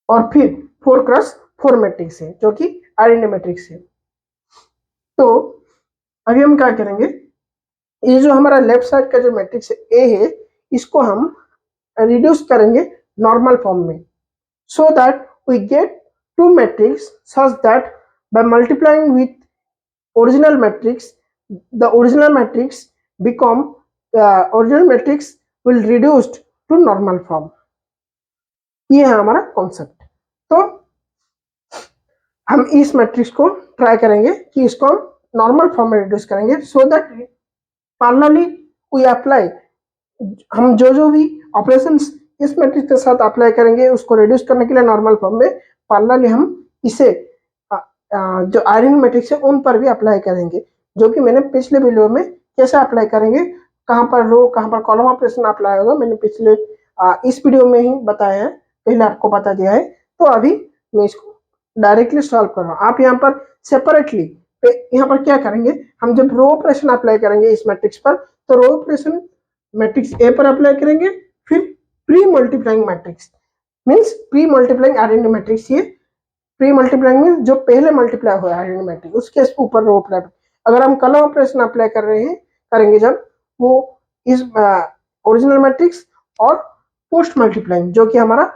S1: और फिर 4 क्रॉस 4 मैट्रिक्स है जो कि आइडेंटिटी मैट्रिक्स है। तो अभी हम क्या करेंगे, ये जो हमारा लेफ्ट साइड का जो मैट्रिक्स ए है इसको हम रिड्यूस करेंगे नॉर्मल फॉर्म में, so that we get two matrix such that by multiplying with original matrix the original matrix become original matrix will reduced to normal form। ये है हमारा कॉन्सेप्ट। तो हम इस मैट्रिक्स को ट्राई करेंगे कि इसको हम नॉर्मल फॉर्म में रिड्यूस करेंगे, so that parallelly we apply, हम जो भी ऑपरेशंस इस मैट्रिक्स के साथ अप्लाई करेंगे उसको रिड्यूस करने के लिए नॉर्मल फॉर्म में, पैरेलली हम इसे जो आयरन मैट्रिक्स है उन पर भी अप्लाई करेंगे, जो कि मैंने पिछले वीडियो में कैसे अप्लाई करेंगे, कहाँ पर रो कहाँ पर कॉलम ऑपरेशन अप्लाई होगा मैंने पिछले इस वीडियो में ही बताया है, पहले आपको बता दिया है। तो अभी मैं इसको डायरेक्टली सॉल्व कर रहा हूँ। आप यहाँ पर सेपरेटली यहाँ पर क्या करेंगे, हम जब रो ऑपरेशन अप्लाई करेंगे इस मैट्रिक्स पर तो रो ऑपरेशन मैट्रिक्स ए पर अप्लाई करेंगे, फिर pre multiplying matrix means pre multiplying identity matrix, ये प्री मल्टीप्लाइंग मींस जो पहले मल्टीप्लाई हुआ है आइडेंटिटी मैट्रिक्स उसके ऊपर रो अप्लाई। अगर हम कलम ऑपरेशन अप्लाई कर रहे हैं करेंगे जब वो इस ओरिजिनल मैट्रिक्स और पोस्ट मल्टीप्लाइंग जो कि हमारा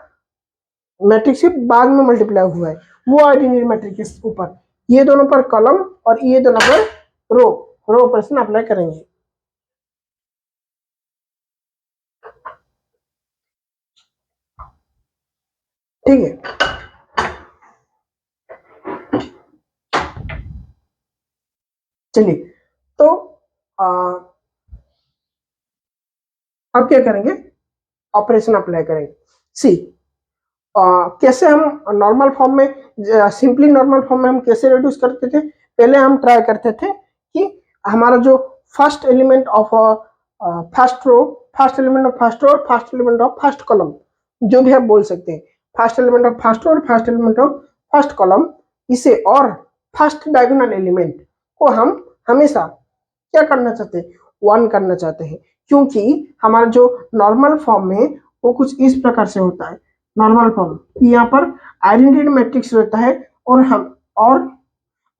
S1: मैट्रिक्स के बाद में मल्टीप्लाई हुआ है वो आइडेंटिटी मैट्रिक्स के ऊपर, ये दोनों पर कॉलम और ये दोनों पर रो ऑपरेशन अप्लाई करेंगे। ठीक है, चलिए तो अब क्या करेंगे, ऑपरेशन अप्लाई करेंगे। सी कैसे हम नॉर्मल फॉर्म में, सिंपली नॉर्मल फॉर्म में हम कैसे रिड्यूस करते थे, पहले हम ट्राई करते थे कि हमारा जो first element of first row, first element of first row और first element of first column, जो भी आप बोल सकते हैं, first element of first row और first element of first column, इसे और फर्स्ट डायगोनल एलिमेंट को हम हमेशा क्या करना चाहते हैं, 1 करना चाहते हैं, क्योंकि हमारा जो नॉर्मल फॉर्म में वो कुछ इस प्रकार से होता है। नॉर्मल फॉर्म यहाँ पर आइडेंटिटी मैट्रिक्स रहता है और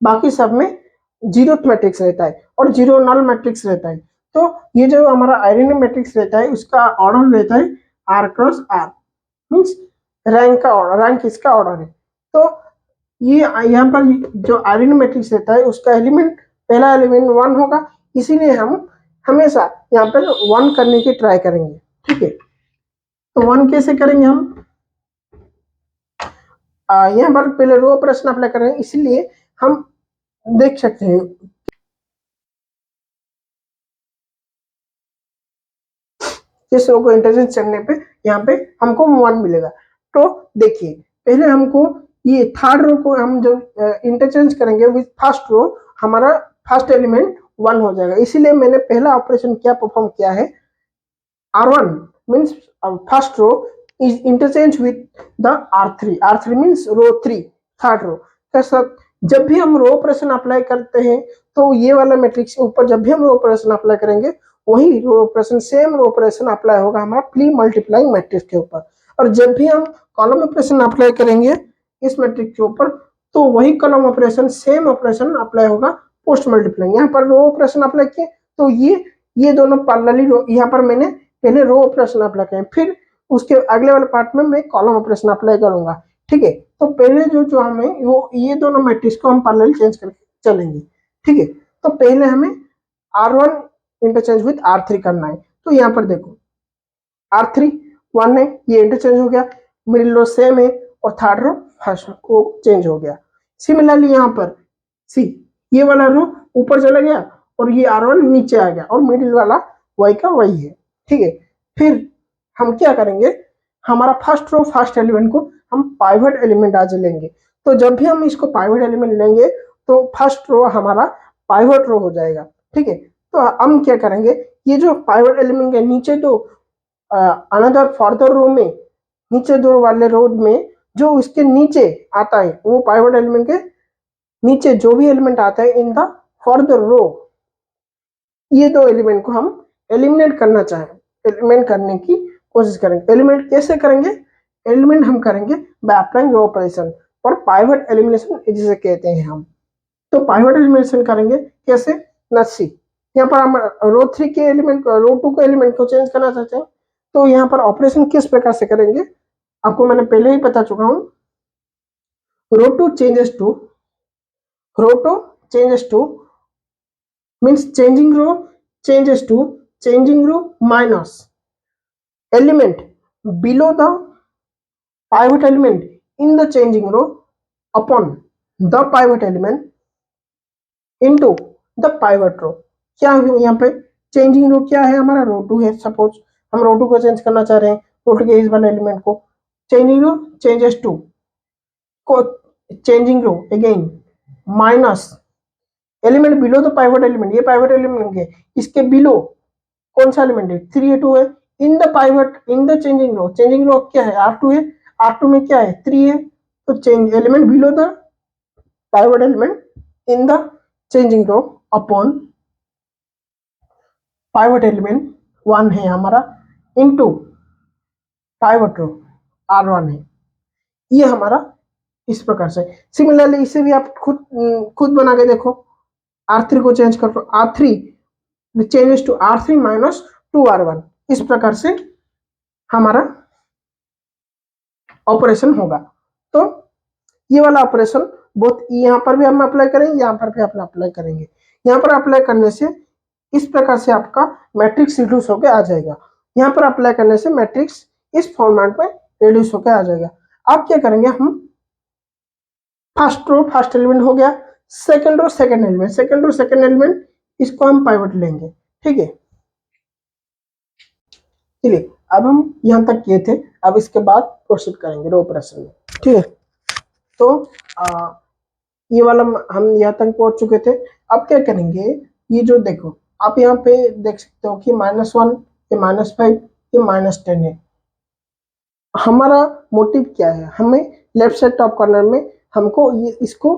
S1: बाकी सब में जीरोथ मैट्रिक्स रहता है और जीरो नल मैट्रिक्स रहता है। तो ये जो हमारा आइडेंटिटी मैट्रिक्स रहता है उसका ऑर्डर रहता है r cross r, means rank का ऑर्डर, रैंक इसका ऑर्डर है। तो ये यहाँ पर जो आइडेंटिटी मैट्रिक्स रहता है उसका एलिमेंट, पहला एलिमेंट 1 होगा, इसीलिए हम हमेशा यहाँ पर 1 करने की ट्राई करेंगे। ठीक है, तो 1 कैसे करेंगे हम, यहाँ पर पहले रो ऑपरेशन अप्लाई करेंगे, इसलिए हम देख सकते हैं किस रो को इंटरचेंज करने पे यहाँ पे हमको 1 मिलेगा। तो देखिए पहले हमको ये थर्ड रो को हम जब इंटरचेंज करेंगे विथ फर्स्ट रो, हमारा फर्स्ट एलिमेंट 1 हो जाएगा, इसीलिए मैंने पहला ऑपरेशन क्या परफॉर्म किया है, R1 means first row is interchange with the R3, R3 means row 3, third row के साथ जब भी हम रो ऑपरेशन अप्लाई करते हैं तो ये वाला मैट्रिक्स के ऊपर जब भी हम रो ऑपरेशन अप्लाई करेंगे वही row operation, same row operation apply होगा हमारा प्री मल्टीप्लाइंग मैट्रिक्स के ऊपर, और जब भी हम कॉलम ऑपरेशन अप्लाई करेंगे इस मैट्रिक्स के ऊपर तो वही column operation, same operation apply होगा पोस्ट मल्टीप्लाइंग। यहाँ पर रो ऑपरेशन अप्लाई किए तो ये दोनों पैरेलली रो, यहाँ पर मैंने पहले रो ऑपरेशन अप्लाई करें, फिर उसके अगले वाले पार्ट में मैं कॉलम ऑपरेशन अप्लाई करूंगा। ठीक है, तो पहले जो हमें वो ये दोनों मैट्रिक्स को हम पैरेलल चेंज करके चलेंगे। ठीक है, तो पहले हमें R1 इंटरचेंज विथ R3 करना है। तो यहाँ पर देखो R3 1 है, ये इंटरचेंज हो गया, मिडिल रो सेम है और थर्ड रो फर्स्ट को चेंज हो गया। सिमिलरली यहाँ पर सी ये वाला रो ऊपर चला गया और ये R1 नीचे आ गया और मिडिल वाला y का वही है। ठीक है, फिर हम क्या करेंगे, हमारा फर्स्ट रो फर्स्ट एलिमेंट को हम पाइवट एलिमेंट आज लेंगे। तो जब भी हम इसको पाइवट एलिमेंट लेंगे तो फर्स्ट रो हमारा पाइवट रो हो जाएगा। ठीक है, तो हम क्या करेंगे, ये जो पाइवट एलिमेंट के नीचे दो अनदर फर्दर रो में, नीचे दो वाले रो में जो इसके नीचे आता है वो पाइवट एलिमेंट के नीचे जो भी एलिमेंट आता है इन द फर्दर रो, ये दो एलिमेंट को हम एलिमिनेट करना चाहें, एलिमिनेट करने की कोशिश करेंगे। एलिमिनेट कैसे करेंगे, एलिमिनेट हम करेंगे बाय अप्लाइंग रो ऑपरेशन और पाइवट एलिमिनेशन जिसे कहते हैं हम। तो पाइवट एलिमिनेशन करेंगे कैसे, लेट्स सी, यहाँ पर हम रो 3 के एलिमेंट को, रो 2 के एलिमेंट को चेंज करना चाहते हैं, तो यहाँ पर ऑपरेशन किस प्रकार से करेंगे आपको मैंने पहले ही बता चुका हूँ। Row 2 changes to, row 2 changes to means changing row changes to changing row minus element below the pivot element in the changing row upon the pivot element into the pivot row। क्या है यहाँ पे चेंजिंग रो, क्या है हमारा रो 2 है, सपोज हम रो 2 को चेंज करना चाह रहे हैं, रो 2 के इस वाले एलिमेंट को, चेंजिंग रो चेंजेस टू को changing row again minus element below the pivot element, ये पाइवट एलिमेंट है, इसके बिलो कौन सा एलिमेंट है 3a2 है, in the pivot in the changing row क्या है R2 है, R2 में क्या है 3 है, तो change element below the pivot element in the changing row upon pivot element 1 है हमारा इनटू पाइवट रो R1 है, ये हमारा इस प्रकार से। सिमिलरली इसे भी आप खुद बना के देखो, R3 को चेंज कर, R3 changes to R3 minus 2R1, इस प्रकार से हमारा ऑपरेशन होगा। तो ये वाला ऑपरेशन बहुत यहाँ पर भी हम अप्लाई करेंगे, यहाँ पर भी अपना अप्लाई करेंगे। यहाँ पर अप्लाई करने से इस प्रकार से आपका मैट्रिक्स रिड्यूस होकर आ जाएगा, यहाँ पर अप्लाई करने से मैट्रिक्स इस फॉर्मेट में रिड्यूस होकर आ जाएगा। अब क्या करेंगे हम, फर्स्ट रो फर्स्ट एलिमेंट हो गया, second row second element, second row second element, इसको हम पाइवट लेंगे। ठीक है, चलिए अब हम यहाँ तक किए थे, अब इसके बाद प्रोसीड करेंगे रो ऑपरेशन में। ठीक है, तो ये वाला हम यहाँ तक पहुंच चुके थे। अब क्या करेंगे, ये जो देखो आप यहाँ पे देख सकते हो कि -1, ये -5, ये -10 है। हमारा मोटिव क्या है, हमें लेफ्ट साइड टॉप कॉर्नर में हमको ये इसको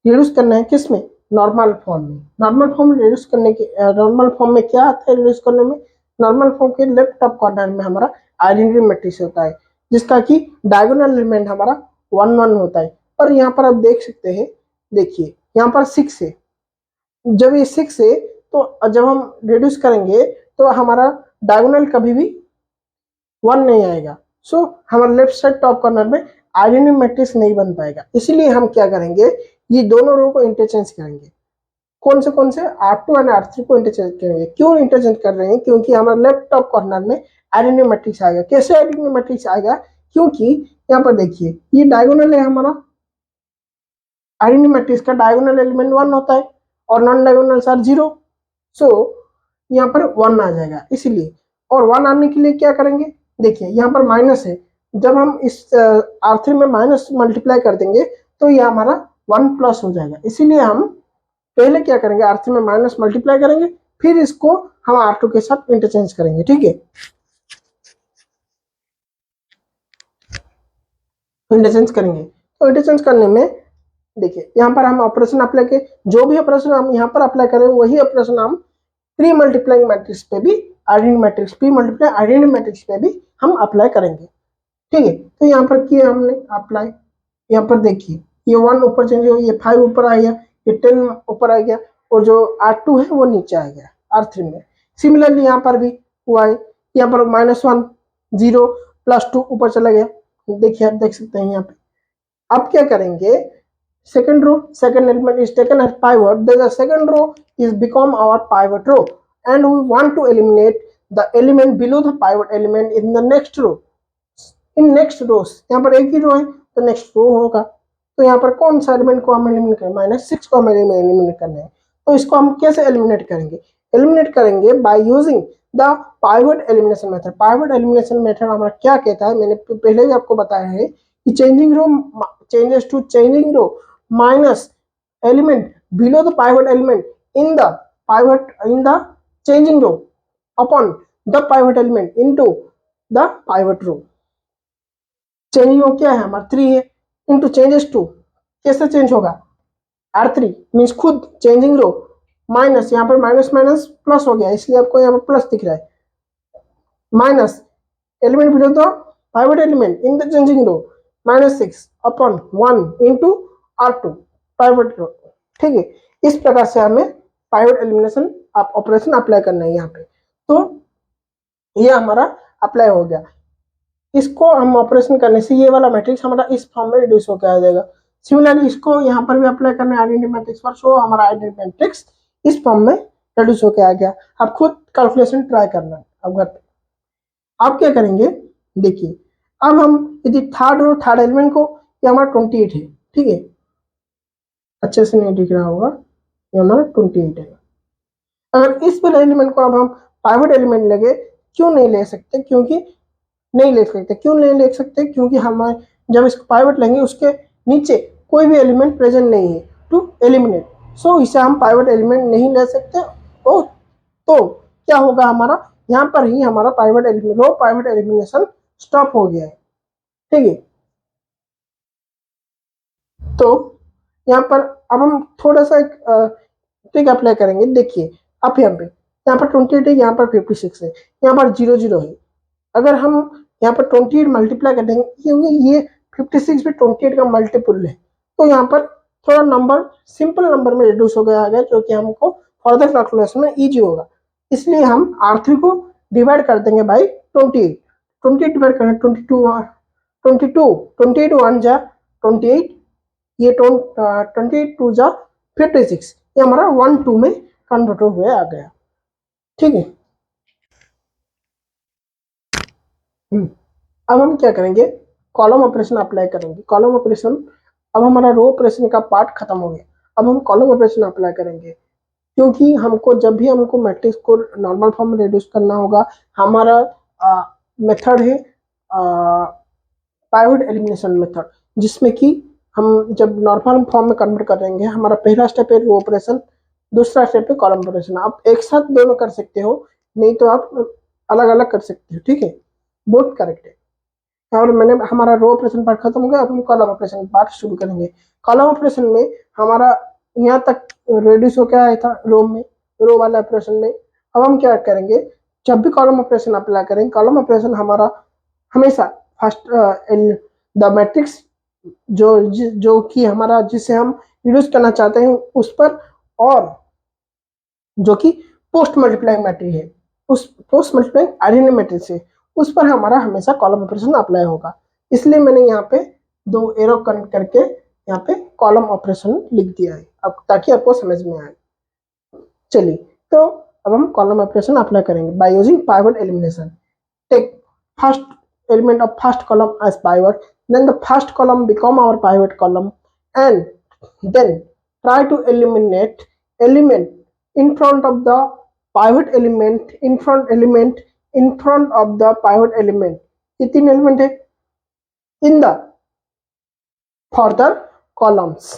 S1: रिड्यूस करना है, किस में, नॉर्मल फॉर्म में। नॉर्मल फॉर्म रिड्यूस करने के नॉर्मल फॉर्म में क्या आता है रिड्यूस करने में, नॉर्मल फॉर्म के लेफ्ट टॉप कॉर्नर में हमारा आइडेंटिटी मैट्रिक्स होता है, जिसका कि डायगोनल एलिमेंट हमारा 1 1 होता है। और यहाँ पर आप देख सकते हैं, देखिए यहाँ पर 6 है, जब ये 6 है तो जब हम रिड्यूस करेंगे तो हमारा डायगोनल कभी भी 1 नहीं आएगा। सो हमारे लेफ्ट साइड टॉप कॉर्नर में आइडेंटिटी मैट्रिक्स नहीं बन पाएगा। इसलिए हम क्या करेंगे, ये दोनों रो को इंटरचेंज करेंगे। कौन से R2 एंड R3 को इंटरचेंज करेंगे। क्यों इंटरचेंज कर रहे हैं, क्योंकि हमारे लेफ्ट टॉप कॉर्नर में आइडेंटिटी मैट्रिक्स आएगा। कैसे आइडेंटिटी मैट्रिक्स आएगा, क्योंकि यहाँ पर देखिए ये डायगोनल है, हमारा आइडेंटिटी मैट्रिक्स का डायगोनल एलिमेंट 1 होता है और नॉन डायगोनल आर 0। सो यहाँ पर 1 आ जाएगा इसलिए। और 1 आने के लिए क्या करेंगे, देखिए यहाँ पर माइनस है, जब हम इस R3 में माइनस मल्टीप्लाई कर देंगे तो ये हमारा 1 प्लस हो जाएगा। इसीलिए हम पहले क्या करेंगे, R3 में माइनस मल्टीप्लाई करेंगे, फिर इसको हम R2 के साथ इंटरचेंज करेंगे। ठीक है, इंटरचेंज करेंगे तो इंटरचेंज करने में देखिए यहाँ पर हम ऑपरेशन अप्लाई के, जो भी ऑपरेशन हम यहाँ पर अप्लाई करें वही ऑपरेशन हम प्री मल्टीप्लाइंग मैट्रिक्स पे भी, identity matrix pre multiply identity matrix पे भी हम अप्लाई करेंगे। ठीक है, तो यहाँ पर किया हमने अप्लाई, यहाँ पर देखिए ये 1 ऊपर चेंज हो, ये 5 ऊपर आ गया, ये 10 ऊपर आ गया, और जो R2 है वो नीचे आ गया R3 में। सिमिलरली यहाँ पर भी हुआ है, यहाँ पर -1 0 +2 ऊपर चला गया। देखिए आप देख सकते हैं यहाँ पे। अब क्या करेंगे, second row, second element is taken as pivot, then the second row is become our pivot row, and we want to eliminate the element below the pivot element in the next row. In next rows, यहाँ पर एक ही रो है तो नेक्स्ट रो होगा, तो यहाँ पर कौन सा एलिमेंट को हम एलिमिनेट करें, -6 को हमें एलिमिनेट करना है। तो इसको हम कैसे एलिमिनेट करेंगे, एलिमिनेट करेंगे by using the pivot elimination method. Pivot elimination method हमारा क्या कहता है, मैंने पहले भी आपको बताया है कि changing row changes to changing row minus element below the pivot element in the changing row upon the pivot element into the pivot row। Changing row क्या है हमारा 3 है, इंटू चेंजेस टू, कैसे चेंज होगा, R3 मीन्स खुद चेंजिंग रो माइनस, यहाँ पर माइनस माइनस प्लस हो गया इसलिए आपको यहाँ पर प्लस दिख रहा है, minus element below the pivot element in the changing row -6 upon 1 into R2 pivot row. ठीक है, इस प्रकार से हमें पाइवट एलिमिनेशन ऑपरेशन अप्लाई करना है यहाँ पे। तो ये हमारा अप्लाई हो गया, इसको हम ऑपरेशन करने से ये वाला मैट्रिक्स हमारा इस फॉर्म में रिड्यूस होकर आ जाएगा। सिमिलरली इसको यहाँ पर भी अप्लाई करना है आइडेंटिटी मैट्रिक्स पर, सो हमारा आइडेंटिटी मैट्रिक्स इस फॉर्म में रिड्यूस होकर आ गया। आप खुद कैलकुलेशन ट्राई करना है अब घर पे। आप क्या करेंगे, देखिए अब हम यदि थर्ड एलिमेंट को, ये हमारा 28 है। ठीक है, अच्छे से नहीं दिख रहा होगा, ये हमारा 28 है। अगर इस वाले एलिमेंट को अब हम पाइवट एलिमेंट लगे, क्यों नहीं ले सकते, क्यों नहीं ले सकते, क्योंकि हम जब इसको पाइवट लेंगे उसके नीचे कोई भी एलिमेंट प्रेजेंट नहीं है टू एलिमिनेट, सो इसे हम पाइवट एलिमेंट नहीं ले सकते। तो क्या होगा, हमारा यहाँ पर ही हमारा पाइवट एलिमिनेशन स्टॉप हो गया है। ठीक है, तो यहाँ पर अब हम थोड़ा सा एक ट्रिक अप्लाई करेंगे। देखिए अब यहाँ पर 28 है, यहाँ पर 56 है, यहाँ पर 0 0 है। अगर हम यहाँ पर 28 मल्टीप्लाई कर देंगे, क्योंकि ये 56 भी 28 का मल्टीपल है, तो यहाँ पर थोड़ा नंबर सिंपल नंबर में रिड्यूस हो गया जो कि हमको फर्दर कैलकुलेशन में इजी होगा। इसलिए हम R3 को डिवाइड कर देंगे बाई 28। 28 डिवाइड करें 28 1 जा 28, ये 28 2 जा 56, ये हमारा 1 2 में कन्वर्ट हुए आ गया। ठीक है, अब हम क्या करेंगे, कॉलम ऑपरेशन अप्लाई करेंगे। कॉलम ऑपरेशन, अब हमारा रो ऑपरेशन का पार्ट खत्म हो गया, अब हम कॉलम ऑपरेशन अप्लाई करेंगे, क्योंकि हमको जब भी हमको मैट्रिक्स को नॉर्मल फॉर्म में रिड्यूस करना होगा, हमारा मेथड है पाइवट एलिमिनेशन मेथड, जिसमें कि हम जब नॉर्मल फॉर्म में कन्वर्ट करेंगे, हमारा पहला स्टेप है रो ऑपरेशन, दूसरा स्टेप है कॉलम ऑपरेशन। आप एक साथ दोनों कर सकते हो, नहीं तो आप अलग अलग कर सकते हो, ठीक है, बोथ करेक्ट है। और मैंने हमारा रो ऑपरेशन पार्ट खत्म हो गया, अब हम कॉलम ऑपरेशन पार्ट शुरू करेंगे। कॉलम ऑपरेशन में हमारा यहाँ तक रेड्यूस हो क्या आया था रो में, रो वाले ऑपरेशन में। अब हम क्या करेंगे, जब भी कॉलम ऑपरेशन अप्लाई करेंगे, कॉलम ऑपरेशन हमारा हमेशा फर्स्ट द मैट्रिक्स जो कि हमारा जिसे हम रिड्यूस करना चाहते हैं उस पर, और जो कि पोस्ट मल्टीप्लाइंग मैट्रिक्स है, उस पोस्ट मल्टीप्लाइंग आइडेंटिटी मैट्रिक्स है, उस पर हमारा हमेशा कॉलम ऑपरेशन अप्लाई होगा। इसलिए मैंने यहाँ पे दो एरो कनेक्ट करके यहाँ पे कॉलम ऑपरेशन लिख दिया है, अब ताकि आपको समझ में आए। चलिए, तो अब हम कॉलम ऑपरेशन अप्लाई करेंगे by using pivot elimination. Take first element of first column as pivot, then the first column become our pivot column, and then try to eliminate element in front of the pivot element, in front of the pivot element. ये तीन एलिमेंट है इन द फर्दर कॉलम्स।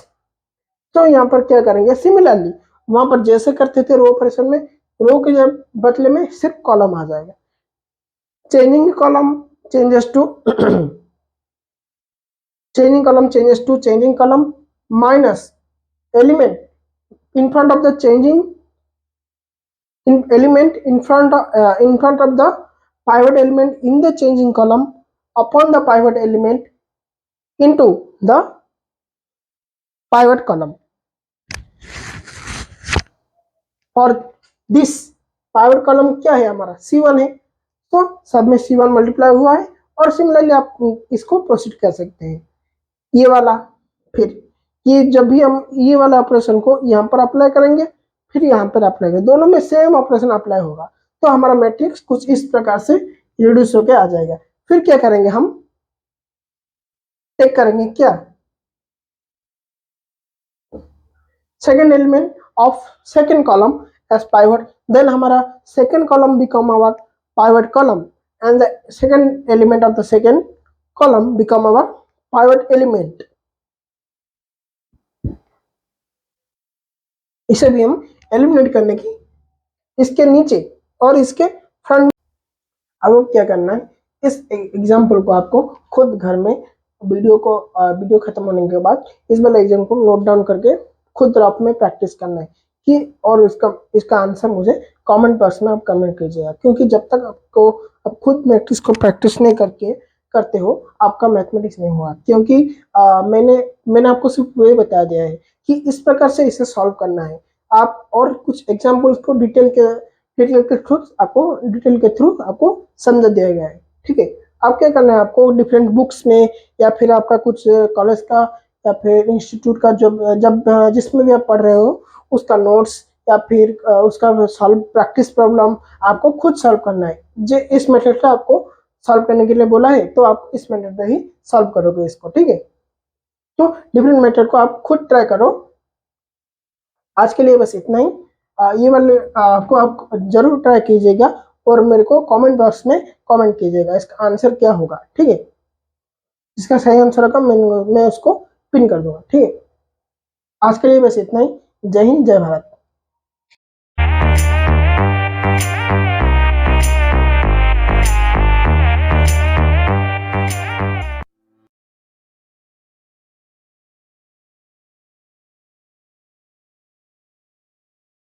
S1: तो यहाँ पर क्या करेंगे, सिमिलरली वहां पर जैसे करते थे रो ऑपरेशन में, रो के जब बदले में सिर्फ कॉलम आ जाएगा। Changing column changes to changing column changes to changing column minus element in front of the changing element in front of the pivot element in the changing column upon the pivot element into the pivot column. और दिस पाइवट कॉलम क्या है हमारा C1 है, तो सब में C1 मल्टीप्लाई हुआ है। और सिमिलरली आप इसको प्रोसीड कर सकते हैं ये वाला, फिर ये जब भी हम ये वाला ऑपरेशन को यहाँ पर अप्लाई करेंगे, फिर यहाँ पर अप्लाई करेंगे, दोनों में सेम ऑपरेशन अप्लाई होगा, तो हमारा मैट्रिक्स कुछ इस प्रकार से रिड्यूस होकर आ जाएगा। फिर क्या करेंगे, हम टेक करेंगे क्या, second element of second column as pivot, then हमारा second column become our pivot column, and the second element of the second column become our pivot element. इसे भी हम एलिमिनेट करने की इसके नीचे और इसके फ्रंट। अब क्या करना है, इस एग्जाम्पल को आपको खुद घर में वीडियो खत्म होने के बाद इस वाले एग्जाम्पल को नोट डाउन करके खुद रफ में प्रैक्टिस करना है कि, और इसका आंसर मुझे कमेंट बॉक्स में आप कमेंट कीजिएगा, क्योंकि जब तक आपको आप खुद मैट्रिक्स को प्रैक्टिस नहीं करते हो, आपका मैथमेटिक्स नहीं हुआ। क्योंकि मैंने आपको सिर्फ वही बता दिया है कि इस प्रकार से इसे सॉल्व करना है। आप और कुछ एग्जाम्पल्स को डिटेल के थ्रू आपको समझा दिया गया है, ठीक है। आप क्या करना है, आपको डिफरेंट बुक्स में या फिर आपका कुछ कॉलेज का या फिर इंस्टीट्यूट का जब जिसमें भी आप पढ़ रहे हो उसका नोट्स या फिर उसका सॉल्व प्रैक्टिस प्रॉब्लम आपको खुद सॉल्व करना है। जो इस मेथड का आपको सॉल्व करने के लिए बोला है, तो आप इस मेथड से ही सॉल्व करोगे इसको, ठीक है। तो डिफरेंट मेथड को आप खुद ट्राई करो। आज के लिए बस इतना ही। ये वाले आपको आप जरूर ट्राई कीजिएगा और मेरे को कमेंट बॉक्स में कमेंट कीजिएगा इसका आंसर क्या होगा, ठीक है। इसका सही आंसर होगा मैं उसको पिन कर दूंगा, ठीक है। आज के लिए बस इतना ही। जय हिंद, जय भारत।